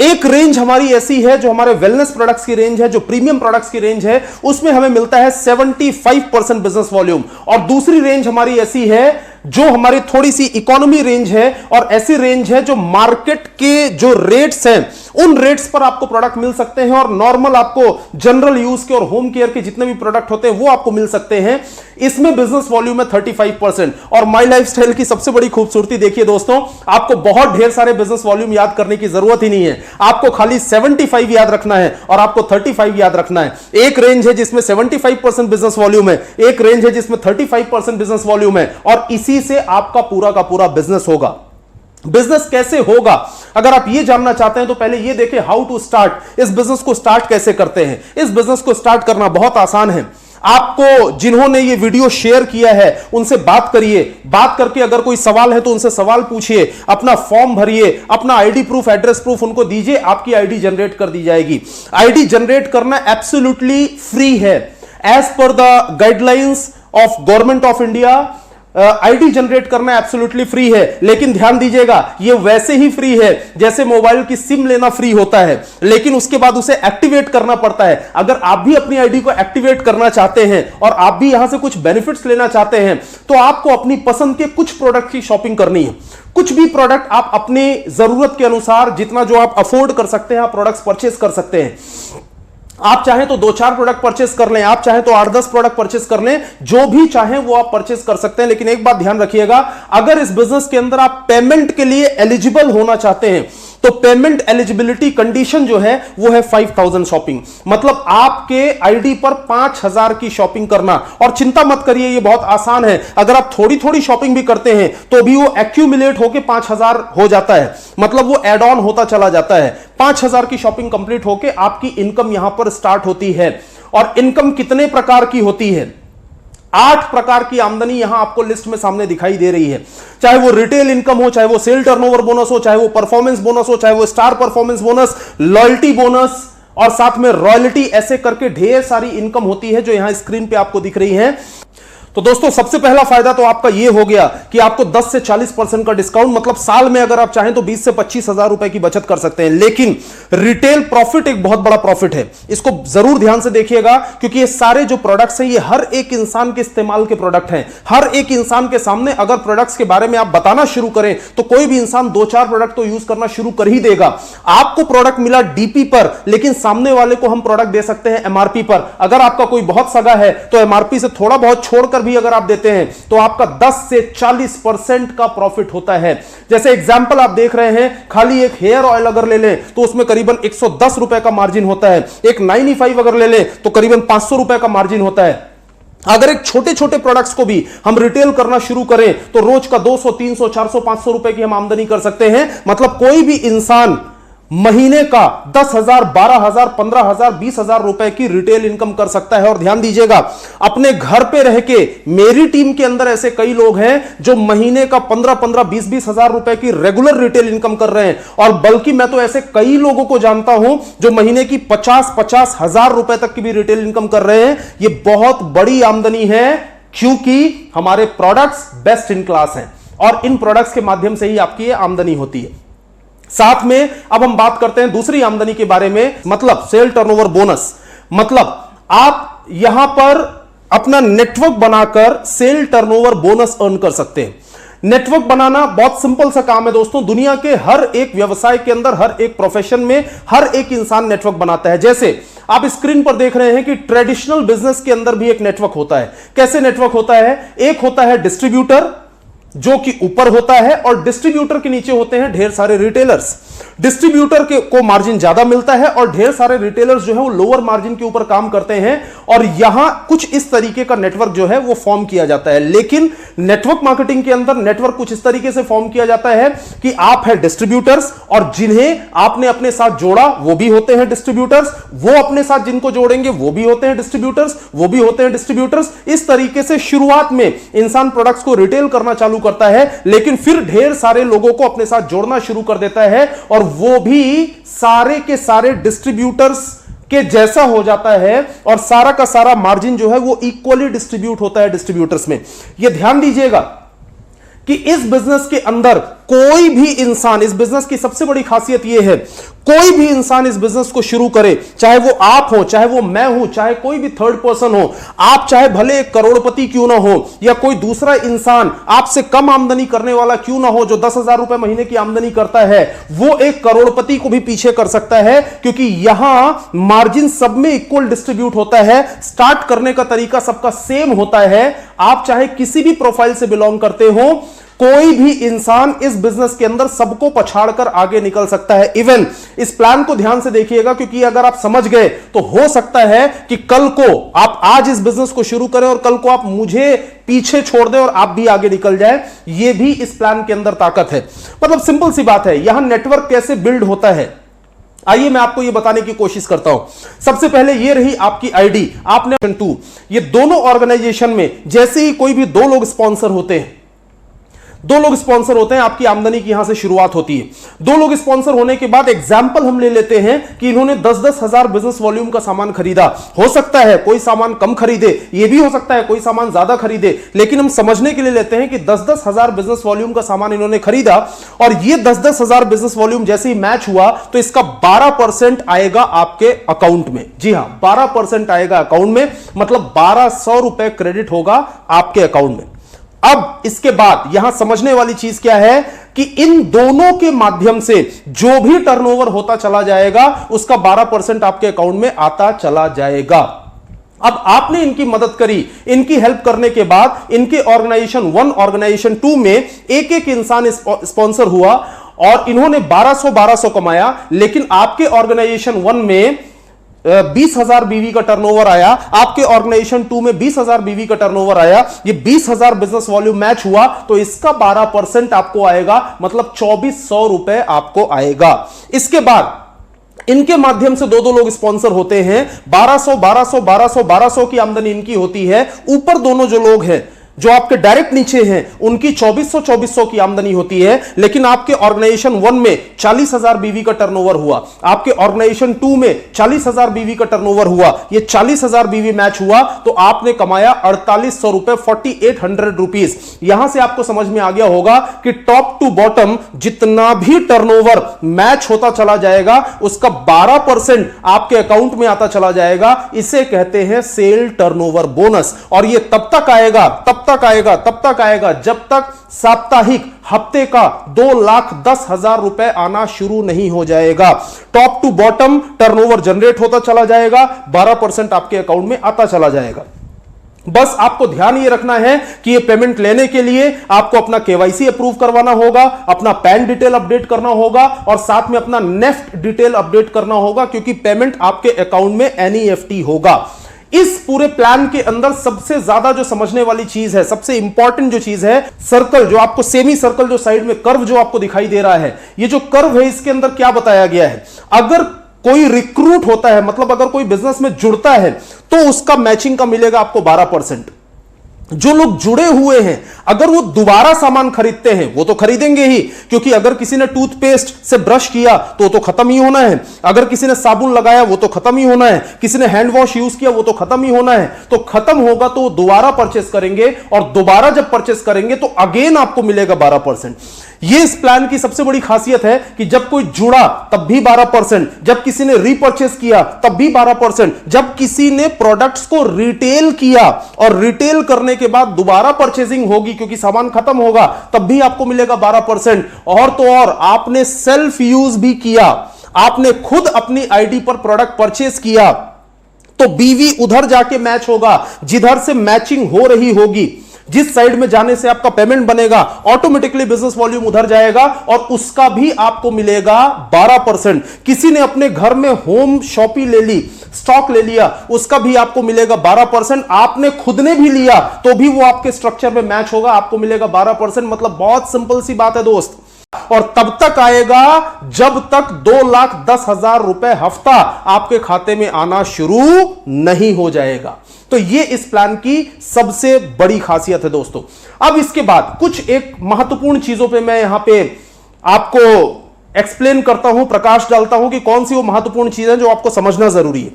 एक रेंज हमारी ऐसी है जो हमारे वेलनेस प्रोडक्ट्स की रेंज है, जो प्रीमियम प्रोडक्ट्स की रेंज है, उसमें हमें मिलता है 75% बिजनेस वॉल्यूम। और दूसरी रेंज हमारी ऐसी है जो हमारी थोड़ी सी इकोनॉमी रेंज है और ऐसी रेंज है जो मार्केट के जो रेट्स हैं उन रेट्स पर आपको प्रोडक्ट मिल सकते हैं, और नॉर्मल आपको जनरल यूज के और होम केयर के जितने भी प्रोडक्ट होते हैं वो आपको मिल सकते हैं। इसमें बिजनेस वॉल्यूम है 35%। और माई लाइफस्टाइल की सबसे बड़ी खूबसूरती देखिए दोस्तों, आपको बहुत ढेर सारे बिजनेस वॉल्यूम याद करने की जरूरत ही नहीं है, आपको खाली 75 याद रखना है और आपको 35 याद रखना है। एक रेंज है जिसमें 75% बिजनेस वॉल्यूम है, एक रेंज है जिसमें 35% बिजनेस वॉल्यूम है, और इसी से आपका पूरा का पूरा बिजनेस होगा। बिजनेस कैसे होगा, अगर आप ये जानना चाहते हैं तो पहले ये देखें हाउ टू स्टार्ट। इस बिजनेस को स्टार्ट कैसे करते हैं। इस बिजनेस को स्टार्ट करना बहुत आसान है। आपको जिन्होंने ये वीडियो शेयर किया है उनसे बात करिए, बात करके अगर कोई सवाल है तो उनसे सवाल पूछिए, अपना फॉर्म भरिए, अपना आईडी प्रूफ, एड्रेस प्रूफ उनको दीजिए, आपकी आईडी जनरेट कर दी जाएगी। आईडी जनरेट करना एब्सोल्युटली फ्री है as per the guidelines of government of India. ID generate करना एब्सोल्युटली फ्री है, लेकिन ध्यान दीजिएगा ये वैसे ही फ्री है जैसे मोबाइल की सिम लेना फ्री होता है, लेकिन उसके बाद उसे एक्टिवेट करना पड़ता है। अगर आप भी अपनी आईडी को एक्टिवेट करना चाहते हैं और आप भी यहां से कुछ बेनिफिट्स लेना चाहते हैं तो आपको अपनी पसंद के कुछ प्रोडक्ट की शॉपिंग करनी है। कुछ भी प्रोडक्ट आप अपनी जरूरत के अनुसार जितना जो आप अफोर्ड कर सकते हैं आप प्रोडक्ट्स परचेस कर सकते हैं। आप चाहें तो 2-4 प्रोडक्ट परचेस कर लें, आप चाहें तो 8-10 प्रोडक्ट परचेस कर लें, जो भी चाहें वो आप परचेस कर सकते हैं। लेकिन एक बात ध्यान रखिएगा, अगर इस बिजनेस के अंदर आप पेमेंट के लिए एलिजिबल होना चाहते हैं तो पेमेंट एलिजिबिलिटी कंडीशन जो है वो है 5000 शॉपिंग, मतलब आपके आईडी पर 5000 की शॉपिंग करना। और चिंता मत करिए, ये बहुत आसान है। अगर आप थोड़ी थोड़ी शॉपिंग भी करते हैं तो भी वो एक्यूमुलेट होकर 5000 हो जाता है, मतलब वो एड ऑन होता चला जाता है। 5000 की शॉपिंग कंप्लीट होकर आपकी इनकम यहां पर स्टार्ट होती है। और इनकम कितने प्रकार की होती है? 8 प्रकार की आमदनी यहां आपको लिस्ट में सामने दिखाई दे रही है। चाहे वो रिटेल इनकम हो, चाहे वो सेल टर्नओवर बोनस हो, चाहे वो परफॉर्मेंस बोनस हो, चाहे वो star performance bonus, loyalty bonus और साथ में रॉयल्टी, ऐसे करके ढेर सारी इनकम होती है जो यहां स्क्रीन पे आपको दिख रही है। तो दोस्तों सबसे पहला फायदा तो आपका यह हो गया कि आपको 10 से 40% का डिस्काउंट, मतलब साल में अगर आप चाहें तो 20 से 25 हजार रुपए की बचत कर सकते हैं। लेकिन रिटेल प्रॉफिट एक बहुत बड़ा प्रॉफिट है, इसको जरूर ध्यान से देखिएगा, क्योंकि ये सारे जो प्रोडक्ट्स हैं ये हर एक इंसान के इस्तेमाल के प्रोडक्ट हैं। हर एक इंसान के सामने अगर प्रोडक्ट्स के बारे में आप बताना शुरू करें तो कोई भी इंसान 2-4 प्रोडक्ट तो यूज करना शुरू कर ही देगा। आपको प्रोडक्ट मिला डीपी पर, लेकिन सामने वाले को हम प्रोडक्ट दे सकते हैं एमआरपी पर। अगर आपका कोई बहुत सगा है तो एमआरपी से थोड़ा बहुत छोड़कर भी अगर आप देते हैं तो आपका 10 से 40% का प्रॉफिट होता है। जैसे एग्जांपल आप देख रहे हैं, खाली एक हेयर ऑयल अगर ले लें तो उसमें करीबन 110 रुपए का मार्जिन होता है। एक 95 अगर ले लें तो करीबन 500 रुपए का मार्जिन होता है। अगर एक छोटे छोटे प्रोडक्ट्स को भी हम रिटेल करना शुरू करें तो रोज का 200, 300, 400, 500 रुपए की हम आमदनी कर सकते हैं। मतलब कोई भी इंसान महीने का 10,000, 12,000, 15,000, 20,000 रुपए की रिटेल इनकम कर सकता है। और ध्यान दीजिएगा, अपने घर पे रह के मेरी टीम के अंदर ऐसे कई लोग हैं जो महीने का 15-15, 20-20 हजार रुपए की रेगुलर रिटेल इनकम कर रहे हैं। और बल्कि मैं तो ऐसे कई लोगों को जानता हूं जो महीने की 50-50 हजार रुपए तक की भी रिटेल इनकम कर रहे हैं। यह बहुत बड़ी आमदनी है, क्योंकि हमारे प्रोडक्ट्स बेस्ट इन क्लास हैं और इन प्रोडक्ट्स के माध्यम से ही आपकी यह आमदनी होती है। साथ में अब हम बात करते हैं दूसरी आमदनी के बारे में, मतलब सेल टर्नओवर बोनस। मतलब आप यहां पर अपना नेटवर्क बनाकर सेल टर्नओवर बोनस अर्न कर सकते हैं। नेटवर्क बनाना बहुत सिंपल सा काम है दोस्तों। दुनिया के हर एक व्यवसाय के अंदर, हर एक प्रोफेशन में हर एक इंसान नेटवर्क बनाता है। जैसे आप स्क्रीन पर देख रहे हैं कि ट्रेडिशनल बिजनेस के अंदर भी एक नेटवर्क होता है। कैसे नेटवर्क होता है? एक होता है डिस्ट्रीब्यूटर जो कि ऊपर होता है, और डिस्ट्रीब्यूटर के नीचे होते हैं ढेर सारे रिटेलर्स। डिस्ट्रीब्यूटर को मार्जिन ज्यादा मिलता है और ढेर सारे रिटेलर्स जो है वो लोअर मार्जिन के ऊपर काम करते हैं। और यहां कुछ इस तरीके का नेटवर्क जो है वो फॉर्म किया जाता है। लेकिन नेटवर्क मार्केटिंग के अंदर नेटवर्क कुछ इस तरीके से फॉर्म किया जाता है कि आप है डिस्ट्रीब्यूटर्स, और जिन्हें आपने अपने साथ जोड़ा वो भी होते हैं डिस्ट्रीब्यूटर्स, वो अपने साथ जिनको जोड़ेंगे वो भी होते हैं डिस्ट्रीब्यूटर्स, वो भी होते हैं डिस्ट्रीब्यूटर्स। इस तरीके से शुरुआत में इंसान प्रोडक्ट्स को रिटेल करना चालू करता है, लेकिन फिर ढेर सारे लोगों को अपने साथ जोड़ना शुरू कर देता है, और वो भी सारे के सारे डिस्ट्रीब्यूटर्स के जैसा हो जाता है, और सारा का सारा मार्जिन जो है वो इक्वली डिस्ट्रीब्यूट होता है डिस्ट्रीब्यूटर्स में। यह ध्यान दीजिएगा कि इस बिजनेस के अंदर कोई भी इंसान, इस बिजनेस की सबसे बड़ी खासियत यह है, कोई भी इंसान इस बिजनेस को शुरू करे, चाहे वो आप हो, चाहे वो मैं हूं, चाहे कोई भी थर्ड पर्सन हो, आप चाहे भले एक करोड़पति क्यों ना हो या कोई दूसरा इंसान आपसे कम आमदनी करने वाला क्यों ना हो, जो 10,000 रुपए महीने की आमदनी करता है, वो एक करोड़पति को भी पीछे कर सकता है, क्योंकि यहां मार्जिन सब में इक्वल डिस्ट्रीब्यूट होता है, स्टार्ट करने का तरीका सबका सेम होता है। आप चाहे किसी भी प्रोफाइल से बिलोंग करते हो, कोई भी इंसान इस बिजनेस के अंदर सबको पछाड़कर आगे निकल सकता है। इवन इस प्लान को ध्यान से देखिएगा, क्योंकि अगर आप समझ गए तो हो सकता है कि कल को आप आज इस बिजनेस को शुरू करें और कल को आप मुझे पीछे छोड़ दें और आप भी आगे निकल जाए। यह भी इस प्लान के अंदर ताकत है। मतलब सिंपल सी बात है, यहां नेटवर्क कैसे बिल्ड होता है, आइए मैं आपको यह बताने की कोशिश करता हूं। सबसे पहले यह रही आपकी आईडी, आपने 2, ये दोनों ऑर्गेनाइजेशन में जैसे ही कोई भी 2 लोग स्पॉन्सर होते हैं, 2 लोग स्पॉन्सर होते हैं, आपकी आमदनी की यहां से शुरुआत होती है। 2 लोग स्पॉन्सर होने के बाद एग्जाम्पल हम ले लेते हैं कि इन्होंने 10-10 हजार बिजनेस वॉल्यूम का सामान खरीदा। हो सकता है कोई सामान कम खरीदे, यह भी हो सकता है कोई सामान ज्यादा खरीदे, लेकिन हम समझने के लिए लेते हैं कि 10-10 हजार बिजनेस वॉल्यूम का सामान इन्होंने खरीदा और यह 10-10 हजार बिजनेस वॉल्यूम जैसे ही मैच हुआ तो इसका 12% आएगा आपके अकाउंट में। जी हां, 12% आएगा अकाउंट में, मतलब 1200 रुपए क्रेडिट होगा आपके अकाउंट में। अब इसके बाद यहां समझने वाली चीज क्या है कि इन दोनों के माध्यम से जो भी टर्नओवर होता चला जाएगा उसका 12% आपके अकाउंट में आता चला जाएगा। अब आपने इनकी मदद करी, इनकी हेल्प करने के बाद इनके ऑर्गेनाइजेशन 1, ऑर्गेनाइजेशन 2 में एक एक इंसान स्पॉन्सर हुआ और इन्होंने 1200 कमाया, लेकिन आपके ऑर्गेनाइजेशन 1 में 20,000 बीवी का टर्नओवर आया, आपके ऑर्गेनाइजेशन 2 में 20,000 बीवी का टर्नओवर आया, ये 20,000 बिजनेस वॉल्यूम मैच हुआ तो इसका 12% आपको आएगा, मतलब 2400 रुपए आपको आएगा। इसके बाद इनके माध्यम से 2-2 लोग स्पॉन्सर होते हैं, 1200 की आमदनी इनकी होती है। ऊपर दोनों जो लोग हैं जो आपके डायरेक्ट नीचे हैं उनकी 2400 की आमदनी होती है, लेकिन आपके ऑर्गेनाइजेशन 1 में 40,000 बीवी का टर्नओवर हुआ, आपके ऑर्गेनाइजेशन 2 में 40,000 बीवी का टर्नओवर हुआ, ये 40,000 बीवी मैच हुआ तो आपने कमाया 4800 रुपए, 4800 रुपीज। यहां से आपको समझ में आ गया होगा कि टॉप टू बॉटम जितना भी टर्नओवर मैच होता चला जाएगा उसका 12% आपके अकाउंट में आता चला जाएगा। इसे कहते हैं सेल टर्नओवर बोनस, और यह तब तक आएगा जब तक साप्ताहिक, हफ्ते का 2,10,000 रुपए आना शुरू नहीं हो जाएगा। Top to bottom turnover generate होता चला जाएगा, 12% आपके अकाउंट में आता चला जाएगा। बस आपको ध्यान ये रखना है कि ये पेमेंट लेने के लिए आपको अपना केवाईसी अप्रूव करवाना होगा, अपना पैन डिटेल अपडेट करना होगा और साथ में अपना नेफ्ट डिटेल अपडेट करना होगा, क्योंकि पेमेंट आपके अकाउंट में एनईएफटी होगा। इस पूरे प्लान के अंदर सबसे ज्यादा जो समझने वाली चीज है, सबसे इंपॉर्टेंट जो चीज है, सर्कल, जो आपको सेमी सर्कल जो साइड में कर्व जो आपको दिखाई दे रहा है, ये जो कर्व है इसके अंदर क्या बताया गया है। अगर कोई रिक्रूट होता है, मतलब अगर कोई बिजनेस में जुड़ता है तो उसका मैचिंग का मिलेगा आपको 12%। जो लोग जुड़े हुए हैं अगर वो दोबारा सामान खरीदते हैं वो तो खरीदेंगे ही, क्योंकि अगर किसी ने टूथपेस्ट से ब्रश किया तो खत्म ही होना है, अगर किसी ने साबुन लगाया वो तो खत्म ही होना है, किसी ने हैंड वॉश यूज किया वो तो खत्म ही होना है, तो खत्म होगा तो वो दोबारा परचेस करेंगे और दोबारा जब परचेस करेंगे तो अगेन आपको मिलेगा 12%। ये इस प्लान की सबसे बड़ी खासियत है कि जब कोई जुड़ा तब भी 12%, जब किसी ने रीपरचेस किया तब भी 12%, जब किसी ने प्रोडक्ट्स को रिटेल किया और रिटेल करने के बाद दोबारा परचेसिंग होगी क्योंकि सामान खत्म होगा तब भी आपको मिलेगा 12%। और तो और आपने सेल्फ यूज भी किया, आपने खुद अपनी आईडी पर प्रोडक्ट परचेस किया तो बीवी उधर जाके मैच होगा जिधर से मैचिंग हो रही होगी, जिस साइड में जाने से आपका पेमेंट बनेगा ऑटोमेटिकली बिजनेस वॉल्यूम उधर जाएगा और उसका भी आपको मिलेगा 12%। किसी ने अपने घर में होम शॉपी ले ली, स्टॉक ले लिया, उसका भी आपको मिलेगा 12%। आपने खुद ने भी लिया तो भी वो आपके स्ट्रक्चर में मैच होगा, आपको मिलेगा 12%। मतलब बहुत सिंपल सी बात है दोस्त, और तब तक आएगा जब तक 2,10,000 रुपए हफ्ता आपके खाते में आना शुरू नहीं हो जाएगा। तो ये इस प्लान की सबसे बड़ी खासियत है दोस्तों। अब इसके बाद कुछ एक महत्वपूर्ण चीजों पे मैं यहां पे आपको एक्सप्लेन करता हूं, प्रकाश डालता हूं कि कौन सी वो महत्वपूर्ण चीजें जो आपको समझना जरूरी है।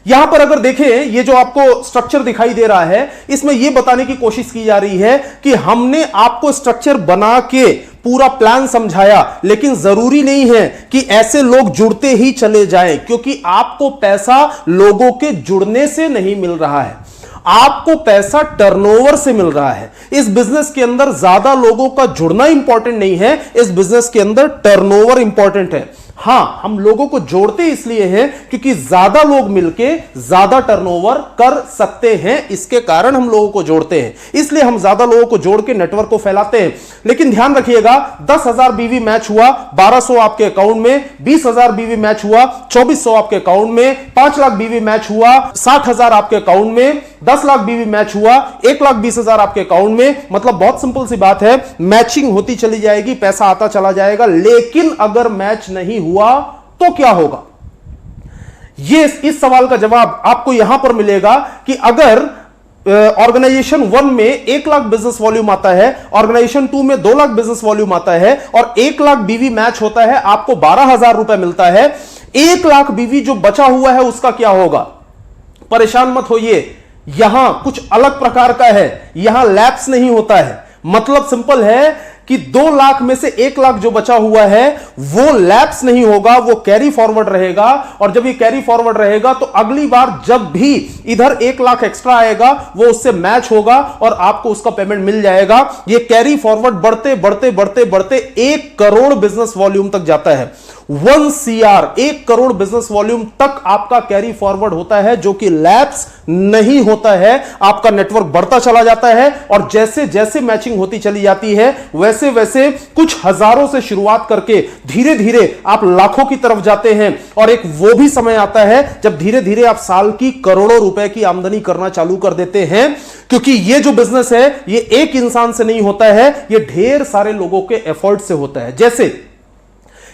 यहां पर अगर देखें, ये जो आपको स्ट्रक्चर दिखाई दे रहा है इसमें यह बताने की कोशिश की जा रही है कि हमने आपको स्ट्रक्चर बना के पूरा प्लान समझाया, लेकिन जरूरी नहीं है कि ऐसे लोग जुड़ते ही चले जाएं, क्योंकि आपको पैसा लोगों के जुड़ने से नहीं मिल रहा है, आपको पैसा टर्नओवर से मिल रहा है। इस बिजनेस के अंदर ज्यादा लोगों का जुड़ना इंपॉर्टेंट नहीं है, इस बिजनेस के अंदर टर्नओवर इंपॉर्टेंट है। हां, हम लोगों को जोड़ते इसलिए हैं क्योंकि ज्यादा लोग मिलके ज्यादा टर्नओवर कर सकते हैं, इसके कारण हम लोगों को जोड़ते हैं, इसलिए हम ज्यादा लोगों को जोड़ के नेटवर्क को फैलाते हैं। लेकिन ध्यान रखिएगा, 10,000 बीवी मैच हुआ, 1,200 आपके अकाउंट में, 20,000 बीवी मैच हुआ, 2,400 आपके अकाउंट में, 5 लाख बीवी मैच हुआ, 60,000 आपके अकाउंट में, 10 लाख बीवी मैच हुआ, 1,20,000 आपके अकाउंट में। मतलब बहुत सिंपल सी बात है, मैचिंग होती चली जाएगी, पैसा आता चला जाएगा। लेकिन अगर मैच नहीं हुआ तो क्या होगा? ये इस सवाल का जवाब आपको यहां पर मिलेगा कि अगर ऑर्गेनाइजेशन 1 में 1 लाख बिजनेस वॉल्यूम आता है, ऑर्गेनाइजेशन 2 में 2 लाख बिजनेस वॉल्यूम आता है और 1 लाख बीवी मैच होता है, आपको 12,000 रुपए मिलता है। 1 लाख बीवी जो बचा हुआ है उसका क्या होगा? परेशान मत होइए, यहां कुछ अलग प्रकार का है, यहां लैप्स नहीं होता है। मतलब सिंपल है कि 2 लाख में से 1 लाख जो बचा हुआ है वो लैप्स नहीं होगा, वो कैरी फॉरवर्ड रहेगा। और जब ये कैरी फॉरवर्ड रहेगा तो अगली बार जब भी इधर 1 लाख एक्स्ट्रा आएगा वो उससे मैच होगा और आपको उसका पेमेंट मिल जाएगा। ये कैरी फॉरवर्ड बढ़ते बढ़ते बढ़ते बढ़ते 1 करोड़ बिजनेस वॉल्यूम तक जाता है। 1 CR 1 करोड़ बिजनेस वॉल्यूम तक आपका कैरी फॉरवर्ड होता है, जो कि लैप्स नहीं होता है। आपका नेटवर्क बढ़ता चला जाता है और जैसे जैसे मैचिंग होती चली जाती है वैसे वैसे कुछ हजारों से शुरुआत करके धीरे धीरे आप लाखों की तरफ जाते हैं। और एक वो भी समय आता है जब धीरे धीरे आप साल की करोड़ों रुपए की आमदनी करना चालू कर देते हैं, क्योंकि ये जो बिजनेस है ये एक इंसान से नहीं होता है, ये ढेर सारे लोगों के एफर्ट से होता है। जैसे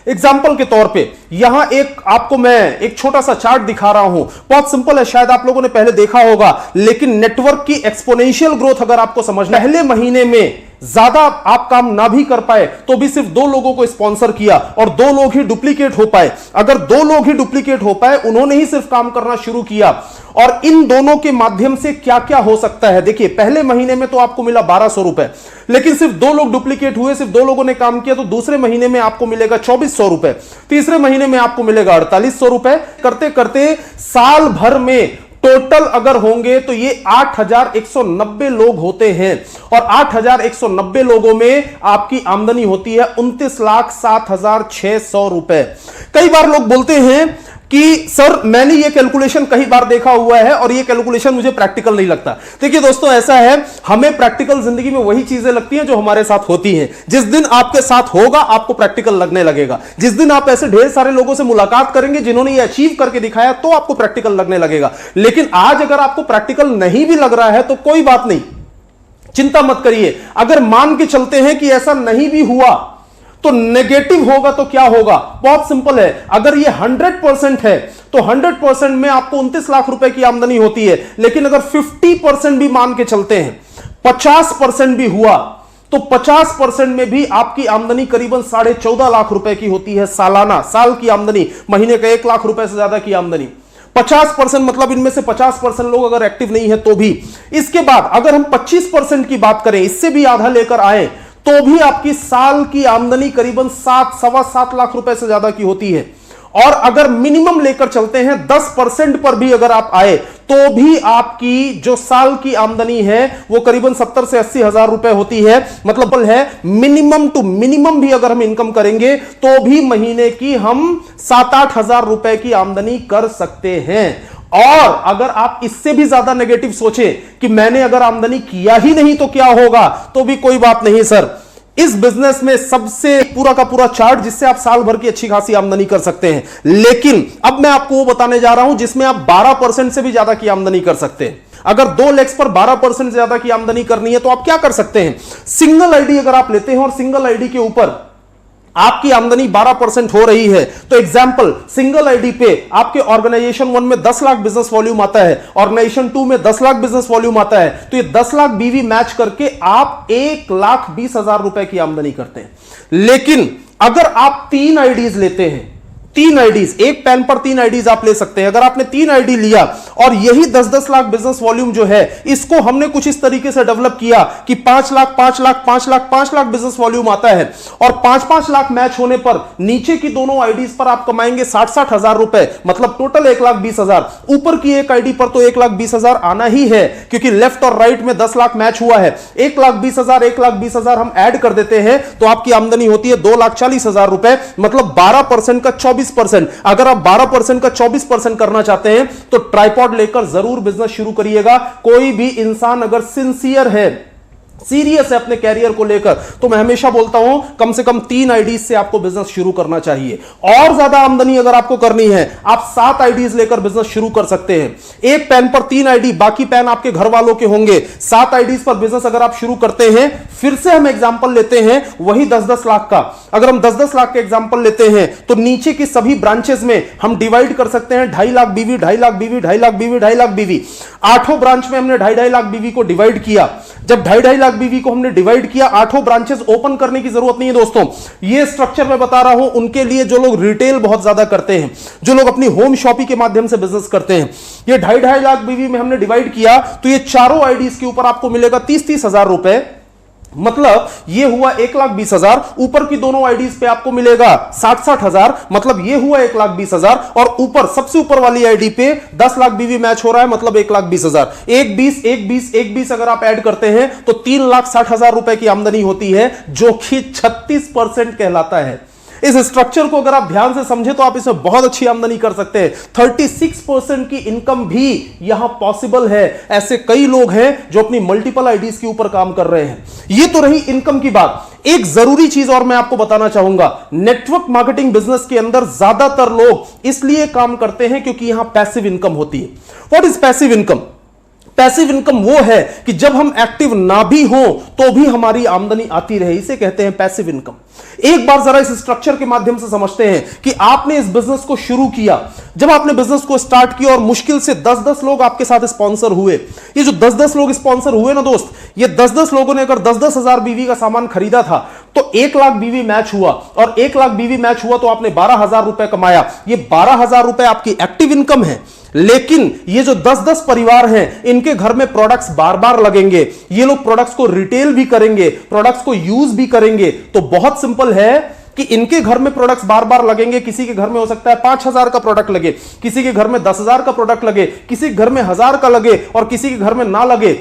एग्जाम्पल के तौर पे यहां आपको मैं एक छोटा सा चार्ट दिखा रहा हूं, बहुत सिंपल है, शायद आप लोगों ने पहले देखा होगा, लेकिन नेटवर्क की एक्सपोनेंशियल ग्रोथ अगर आपको समझना, पहले महीने में ज्यादा आप काम ना भी कर पाए तो भी सिर्फ 2 लोगों को स्पॉन्सर किया और 2 लोग ही डुप्लीकेट हो पाए। अगर 2 लोग ही डुप्लीकेट हो पाए, उन्होंने ही सिर्फ काम करना शुरू किया, और इन दोनों के माध्यम से क्या क्या हो सकता है। देखिए, पहले महीने में तो आपको मिला 1,200 रुपए, लेकिन सिर्फ 2 लोग डुप्लीकेट हुए, सिर्फ 2 लोगों ने काम किया, तो दूसरे महीने में आपको मिलेगा 2,400 रुपए, तीसरे महीने में आपको मिलेगा 4,800 रुपए। करते करते साल भर में टोटल अगर होंगे तो ये 8,190 लोग होते हैं, और 8,190 लोगों में आपकी आमदनी होती है 29,07,600 रुपए। कई बार लोग बोलते हैं कि सर मैंने ये कैलकुलेशन कई बार देखा हुआ है और ये कैलकुलेशन मुझे प्रैक्टिकल नहीं लगता। देखिए दोस्तों, ऐसा है, हमें प्रैक्टिकल जिंदगी में वही चीजें लगती हैं जो हमारे साथ होती हैं। जिस दिन आपके साथ होगा आपको प्रैक्टिकल लगने लगेगा। जिस दिन आप ऐसे ढेर सारे लोगों से मुलाकात करेंगे जिन्होंने ये अचीव करके दिखाया तो आपको प्रैक्टिकल लगने लगेगा। लेकिन आज अगर आपको प्रैक्टिकल नहीं भी लग रहा है तो कोई बात नहीं, चिंता मत करिए। अगर मान के चलते हैं कि ऐसा नहीं भी हुआ तो नेगेटिव होगा तो क्या होगा? बहुत सिंपल है, अगर ये 100% है तो 100% में आपको 29 लाख रुपए की आमदनी होती है। लेकिन अगर 50% भी मान के चलते हैं, 50% भी हुआ तो 50% में भी आपकी आमदनी करीबन 14.5 लाख रुपए की होती है सालाना, साल की आमदनी, महीने का 1 लाख रुपए से ज्यादा की आमदनी। 50% मतलब इनमें से 50% लोग अगर एक्टिव नहीं है तो भी। इसके बाद अगर हम 25% की बात करें, इससे भी आधा लेकर आए, तो भी आपकी साल की आमदनी करीबन 7-7.25 लाख रुपए से ज्यादा की होती है। और अगर मिनिमम लेकर चलते हैं 10% पर भी अगर आप आए तो भी आपकी जो साल की आमदनी है वो करीबन 70 से 80 हजार रुपए होती है। मतलब है मिनिमम टू मिनिमम भी अगर हम इनकम करेंगे तो भी महीने की हम 7-8 हजार रुपए की आमदनी कर सकते हैं। और अगर आप इससे भी ज्यादा नेगेटिव सोचें कि मैंने अगर आमदनी किया ही नहीं तो क्या होगा, तो भी कोई बात नहीं सर। इस बिजनेस में सबसे पूरा का पूरा चार्ट जिससे आप साल भर की अच्छी खासी आमदनी कर सकते हैं। लेकिन अब मैं आपको वो बताने जा रहा हूं जिसमें आप 12% से भी ज्यादा की आमदनी कर सकते हैं। अगर 2 लेग्स पर 12% से ज्यादा की आमदनी करनी है तो आप क्या कर सकते हैं? सिंगल आईडी अगर आप लेते हैं और सिंगल आईडी के ऊपर आपकी आमदनी 12% हो रही है, तो एग्जांपल, सिंगल आईडी पे आपके ऑर्गेनाइजेशन 1 में 10 लाख बिजनेस वॉल्यूम आता है, ऑर्गेनाइजेशन 2 में 10 लाख बिजनेस वॉल्यूम आता है, तो ये 10 लाख बीवी मैच करके आप 1,20,000 रुपए की आमदनी करते हैं। लेकिन अगर आप 3 आईडीज लेते हैं, 3 आईडीज, एक पेन पर 3 आईडीज आप ले सकते हैं। अगर आपने 3 आईडी लिया और यही 10-10 लाख बिजनेस वॉल्यूम जो है, इसको हमने कुछ इस तरीके से डेवलप किया कि 5 लाख 5 लाख 5 लाख 5 लाख बिजनेस वॉल्यूम आता है और 5-5 लाख मैच होने पर नीचे की दोनों आईडीज पर आप कमाएंगे 60-60 हजार रुपए, मतलब टोटल 1,20,000। ऊपर की एक आईडी पर तो 1,20,000 आना ही है, क्योंकि लेफ्ट और राइट में 10 लाख मैच हुआ है। 1,20,000 1,20,000 हम ऐड कर देते हैं तो आपकी आमदनी होती है 2,40,000 रुपए, मतलब 12% का 24%। अगर आप 12% का 24% करना चाहते हैं तो ट्राइपॉड लेकर जरूर बिजनेस शुरू करिएगा। कोई भी इंसान अगर सिंसियर है, सीरियस है अपने कैरियर को लेकर, तो मैं हमेशा बोलता हूं कम से कम 3 आईडीज से आपको बिजनेस शुरू करना चाहिए। और ज्यादा आमदनी अगर आपको करनी है, आप 7 आईडीज लेकर बिजनेस शुरू कर सकते हैं। एक पेन पर 3 आईडी, बाकी पेन आपके घर वालों के होंगे। 7 आईडीज पर बिजनेस अगर आप शुरू करते हैं, फिर से हम एग्जांपल लेते हैं वही 10-10 लाख का। अगर हम 10-10 लाख के एग्जांपल लेते हैं तो नीचे की सभी ब्रांचेस में हम डिवाइड कर सकते हैं 2.5 लाख बीवी, 2.5 लाख बीवी, 2.5 लाख बीवी, 2.5 लाख बीवी। 8 ब्रांच में हमने 2.5 लाख बीवी को डिवाइड किया। जब 2.5 लाख बीवी को हमने डिवाइड किया, 8 ब्रांचेस ओपन करने की जरूरत नहीं है दोस्तों। ये स्ट्रक्चर मैं बता रहा हूं उनके लिए जो लोग रिटेल बहुत ज्यादा करते हैं, जो लोग अपनी होम शॉपिंग के माध्यम से बिजनेस करते हैं। ये 2.5 लाख बीवी में हमने डिवाइड किया तो ये चारों आईडीज के ऊपर आपको मिलेगा 30-30 हजार रुपए, मतलब ये हुआ 1,20,000। ऊपर की दोनों आईडीज पे आपको मिलेगा 60-60 हजार, मतलब ये हुआ 1,20,000। और ऊपर सबसे ऊपर वाली आईडी पे 10 लाख बीवी मैच हो रहा है, मतलब 1,20,000। 1,20,1,20,1,20 अगर आप ऐड करते हैं तो 3,60,000 रुपए की आमदनी होती है, जो कि 36% कहलाता है। इस स्ट्रक्चर को अगर आप ध्यान से समझे तो आप इसमें बहुत अच्छी आमदनी कर सकते हैं। 36% की इनकम भी यहां पॉसिबल है। ऐसे कई लोग हैं जो अपनी मल्टीपल आईडीज के ऊपर काम कर रहे हैं। ये तो रही इनकम की बात। एक जरूरी चीज और मैं आपको बताना चाहूंगा, नेटवर्क मार्केटिंग बिजनेस के अंदर ज्यादातर लोग इसलिए काम करते हैं क्योंकि यहां पैसिव इनकम होती है। What is passive income? Passive income वो है कि जब हम एक्टिव ना भी हो तो भी हमारी आमदनी आती रहे, इसे कहते हैं पैसिव इनकम। एक बार जरा इस स्ट्रक्चर के माध्यम से समझते हैं कि आपने इस बिजनेस को शुरू किया। जब आपने बिजनेस को स्टार्ट किया और मुश्किल से 10-10 लोग आपके साथ स्पॉन्सर हुए। ये जो 10-10 लोग स्पॉन्सर हुए ना दोस्त, ये 10-10 लोगों ने अगर 10-10 हजार बीवी का सामान खरीदा था तो 1 लाख बीवी मैच हुआ, और 1 लाख बीवी मैच हुआ तो आपने 12,000 रुपए कमाया। ये 12,000 रुपए आपकी एक्टिव इनकम है। लेकिन ये जो 10-10 परिवार हैं, इनके घर में प्रोडक्ट्स बार बार लगेंगे। ये लोग प्रोडक्ट्स को रिटेल भी करेंगे, प्रोडक्ट्स को यूज भी करेंगे। तो बहुत सिंपल है कि इनके घर में प्रोडक्ट्स बार बार लगेंगे। किसी के घर में हो सकता है 5,000 का प्रोडक्ट लगे, किसी के घर में 10,000 का प्रोडक्ट लगे, किसी के घर में 1,000 का लगे और किसी के घर में ना लगे।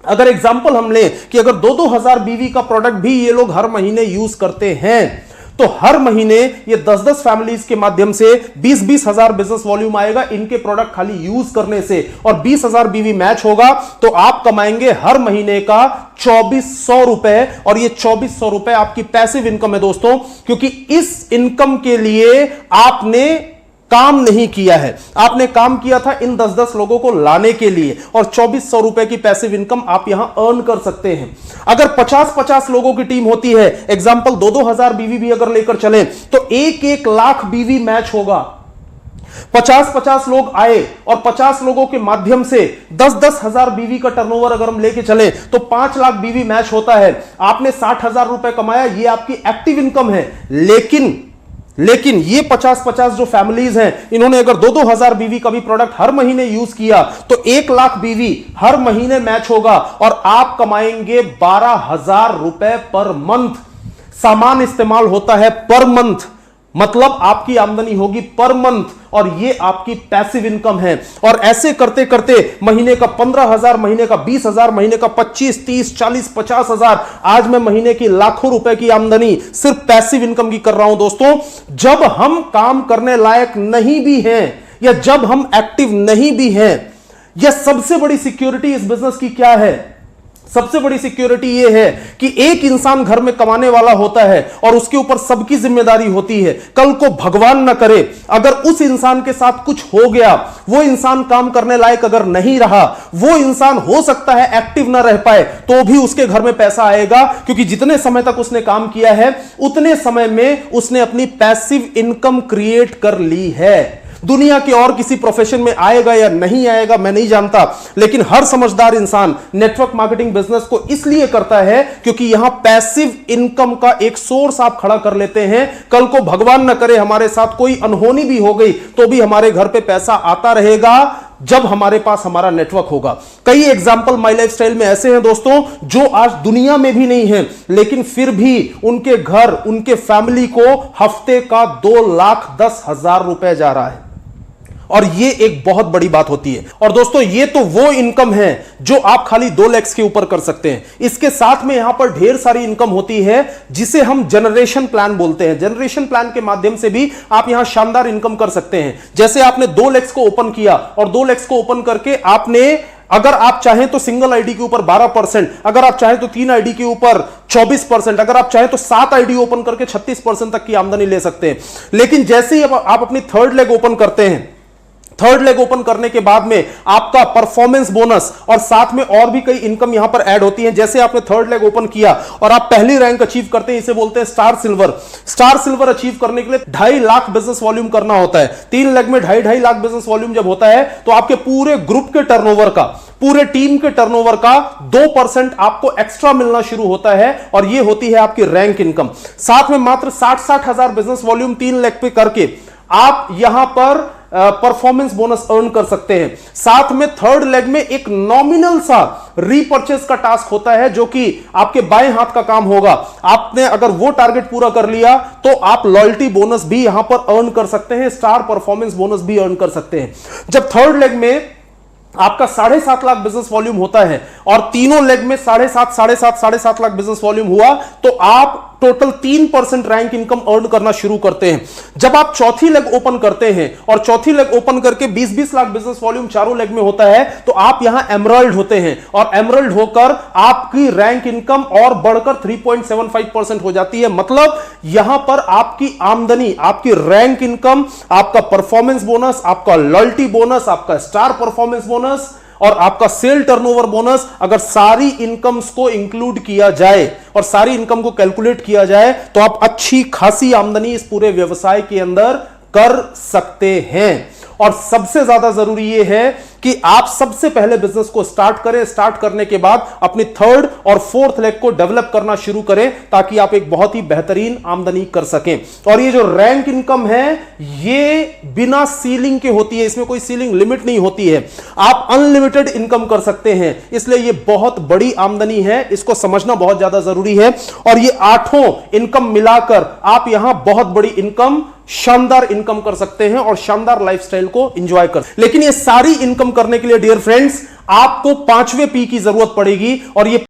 अगर एग्जाम्पल हम लें कि अगर 2-2 हजार बीवी का प्रोडक्ट भी ये लोग हर महीने यूज करते हैं, तो हर महीने ये 10-10 फैमिलीज के माध्यम से 20-20 हजार बिजनेस वॉल्यूम आएगा इनके प्रोडक्ट खाली यूज करने से, और 20,000 बीवी मैच होगा तो आप कमाएंगे हर महीने का 2,400 रुपए। और ये 2,400 रुपए आपकी पैसिव इनकम है दोस्तों, क्योंकि इस इनकम के लिए आपने काम नहीं किया है, आपने काम किया था इन 10-10 लोगों को लाने के लिए, और 2,400 रुपए की पैसिव इनकम आप यहां अर्न कर सकते हैं। अगर 50-50 लोगों की टीम होती है, एग्जांपल 2-2 हजार बीवी भी अगर लेकर चलें, तो 1-1 लाख बीवी मैच होगा। 50-50 लोग आए और 50 लोगों के माध्यम से 10-10 हजार बीवी का टर्नओवर अगर हम लेके चले तो 5 लाख बीवी मैच होता है। आपने 60,000 रुपए कमाया, ये आपकी एक्टिव इनकम है। लेकिन ये 50-50 जो फैमिलीज हैं, इन्होंने अगर 2-2 हजार बीवी का भी प्रोडक्ट हर महीने यूज किया तो 1 लाख बीवी हर महीने मैच होगा और आप कमाएंगे 12,000 रुपए पर मंथ। सामान इस्तेमाल होता है पर मंथ, मतलब आपकी आमदनी होगी पर मंथ, और ये आपकी पैसिव इनकम है। और ऐसे करते करते महीने का 15,000, महीने का 20,000, महीने का 25, 30, 40, 50,000, आज मैं महीने की लाखों रुपए की आमदनी सिर्फ पैसिव इनकम की कर रहा हूं दोस्तों। जब हम काम करने लायक नहीं भी हैं, या जब हम एक्टिव नहीं भी हैं, यह सबसे बड़ी सिक्योरिटी इस बिजनेस की क्या है? सबसे बड़ी सिक्योरिटी यह है कि एक इंसान घर में कमाने वाला होता है और उसके ऊपर सबकी जिम्मेदारी होती है। कल को भगवान न करे अगर उस इंसान के साथ कुछ हो गया, वो इंसान काम करने लायक अगर नहीं रहा, वो इंसान हो सकता है एक्टिव ना रह पाए, तो भी उसके घर में पैसा आएगा, क्योंकि जितने समय तक उसने काम किया है उतने समय में उसने अपनी पैसिव इनकम क्रिएट कर ली है। दुनिया के और किसी प्रोफेशन में आएगा या नहीं आएगा मैं नहीं जानता, लेकिन हर समझदार इंसान नेटवर्क मार्केटिंग बिजनेस को इसलिए करता है क्योंकि यहां पैसिव इनकम का एक सोर्स आप खड़ा कर लेते हैं। कल को भगवान न करे हमारे साथ कोई अनहोनी भी हो गई तो भी हमारे घर पे पैसा आता रहेगा जब हमारे पास हमारा नेटवर्क होगा। कई एग्जाम्पल माई लाइफ स्टाइल में ऐसे हैं दोस्तों जो आज दुनिया में भी नहीं है, लेकिन फिर भी उनके घर, उनके फैमिली को हफ्ते का 2,10,000 रुपए जा रहा है, और ये एक बहुत बड़ी बात होती है। और दोस्तों ये तो वो इनकम है जो आप खाली 2 लाख के ऊपर कर सकते हैं। इसके साथ में यहां पर ढेर सारी इनकम होती है जिसे हम जनरेशन प्लान बोलते हैं। जनरेशन प्लान के माध्यम से भी आप यहां शानदार इनकम कर सकते हैं। जैसे आपने 2 लाख को ओपन किया और 2 लाख को ओपन करके आपने, अगर आप चाहें तो सिंगल आईडी के ऊपर 12%, अगर आप चाहें तो 3 आईडी के ऊपर 24%, अगर आप चाहें तो 7 आईडी ओपन करके 36% तक की आमदनी ले सकते हैं। लेकिन जैसे ही आप अपनी थर्ड लेग ओपन करते हैं, थर्ड लेग ओपन करने के बाद में आपका परफॉर्मेंस बोनस और साथ में और भी कई इनकम यहां पर ऐड होती है। जैसे आपने थर्ड लेग ओपन किया और आप पहली रैंक अचीव करते हैं, इसे बोलते हैं star silver. Star silver achieve करने के लिए 2.5 लाख बिजनेस वॉल्यूम करना होता है। 3 लेग में 2.5 लाख बिजनेस वॉल्यूम जब होता है तो आपके पूरे ग्रुप के टर्नओवर का, पूरे टीम के टर्नओवर का 2% आपको एक्स्ट्रा मिलना शुरू होता है, और यह होती है आपकी रैंक इनकम। साथ में मात्र 60-60 हजार बिजनेस वॉल्यूम 3 लाख पे करके आप यहां पर परफॉर्मेंस बोनस अर्न कर सकते हैं। साथ में थर्ड लेग में एक नॉमिनल सा रीपर्चेस का टास्क होता है जो कि आपके बाएं हाथ का काम होगा। आपने अगर वो टारगेट पूरा कर लिया तो आप लॉयल्टी बोनस भी यहां पर अर्न कर सकते हैं, स्टार परफॉर्मेंस बोनस भी अर्न कर सकते हैं। जब थर्ड लेग में आपका 7.5 लाख बिजनेस वॉल्यूम होता है और तीनों लेग में 7.5 लाख बिजनेस वॉल्यूम हुआ तो आप टोटल 3% रैंक इनकम अर्न करना शुरू करते हैं। जब आप चौथी लेग ओपन करते हैं और चौथी लेग ओपन करके 20-20 लाख बिजनेस वॉल्यूम चारों लेग में होता है तो आप यहां एमरल्ड होते हैं, और एमरल्ड होकर आपकी रैंक इनकम और बढ़कर 3.75% हो जाती है। मतलब यहां पर आपकी आमदनी, आपकी रैंक इनकम, आपका परफॉर्मेंस बोनस, आपका लॉयल्टी बोनस, आपका स्टार परफॉर्मेंस बोनस और आपका सेल टर्नओवर बोनस, अगर सारी इनकम्स को इंक्लूड किया जाए और सारी इनकम को कैलकुलेट किया जाए तो आप अच्छी खासी आमदनी इस पूरे व्यवसाय के अंदर कर सकते हैं। और सबसे ज्यादा जरूरी यह है कि आप सबसे पहले बिजनेस को स्टार्ट करें। स्टार्ट करने के बाद अपनी थर्ड और फोर्थ लेग को डेवलप करना शुरू करें ताकि आप एक बहुत ही बेहतरीन आमदनी कर सकें। और ये जो रैंक इनकम है ये बिना सीलिंग के होती है, इसमें कोई सीलिंग लिमिट नहीं होती है। आप अनलिमिटेड इनकम कर सकते हैं, इसलिए ये बहुत बड़ी आमदनी है, इसको समझना बहुत ज्यादा जरूरी है। और ये 8 इनकम मिलाकर आप यहां बहुत बड़ी इनकम, शानदार इनकम कर सकते हैं और शानदार लाइफस्टाइल को एंजॉय कर। लेकिन ये सारी इनकम करने के लिए डियर फ्रेंड्स आपको 5वें पी की जरूरत पड़ेगी, और ये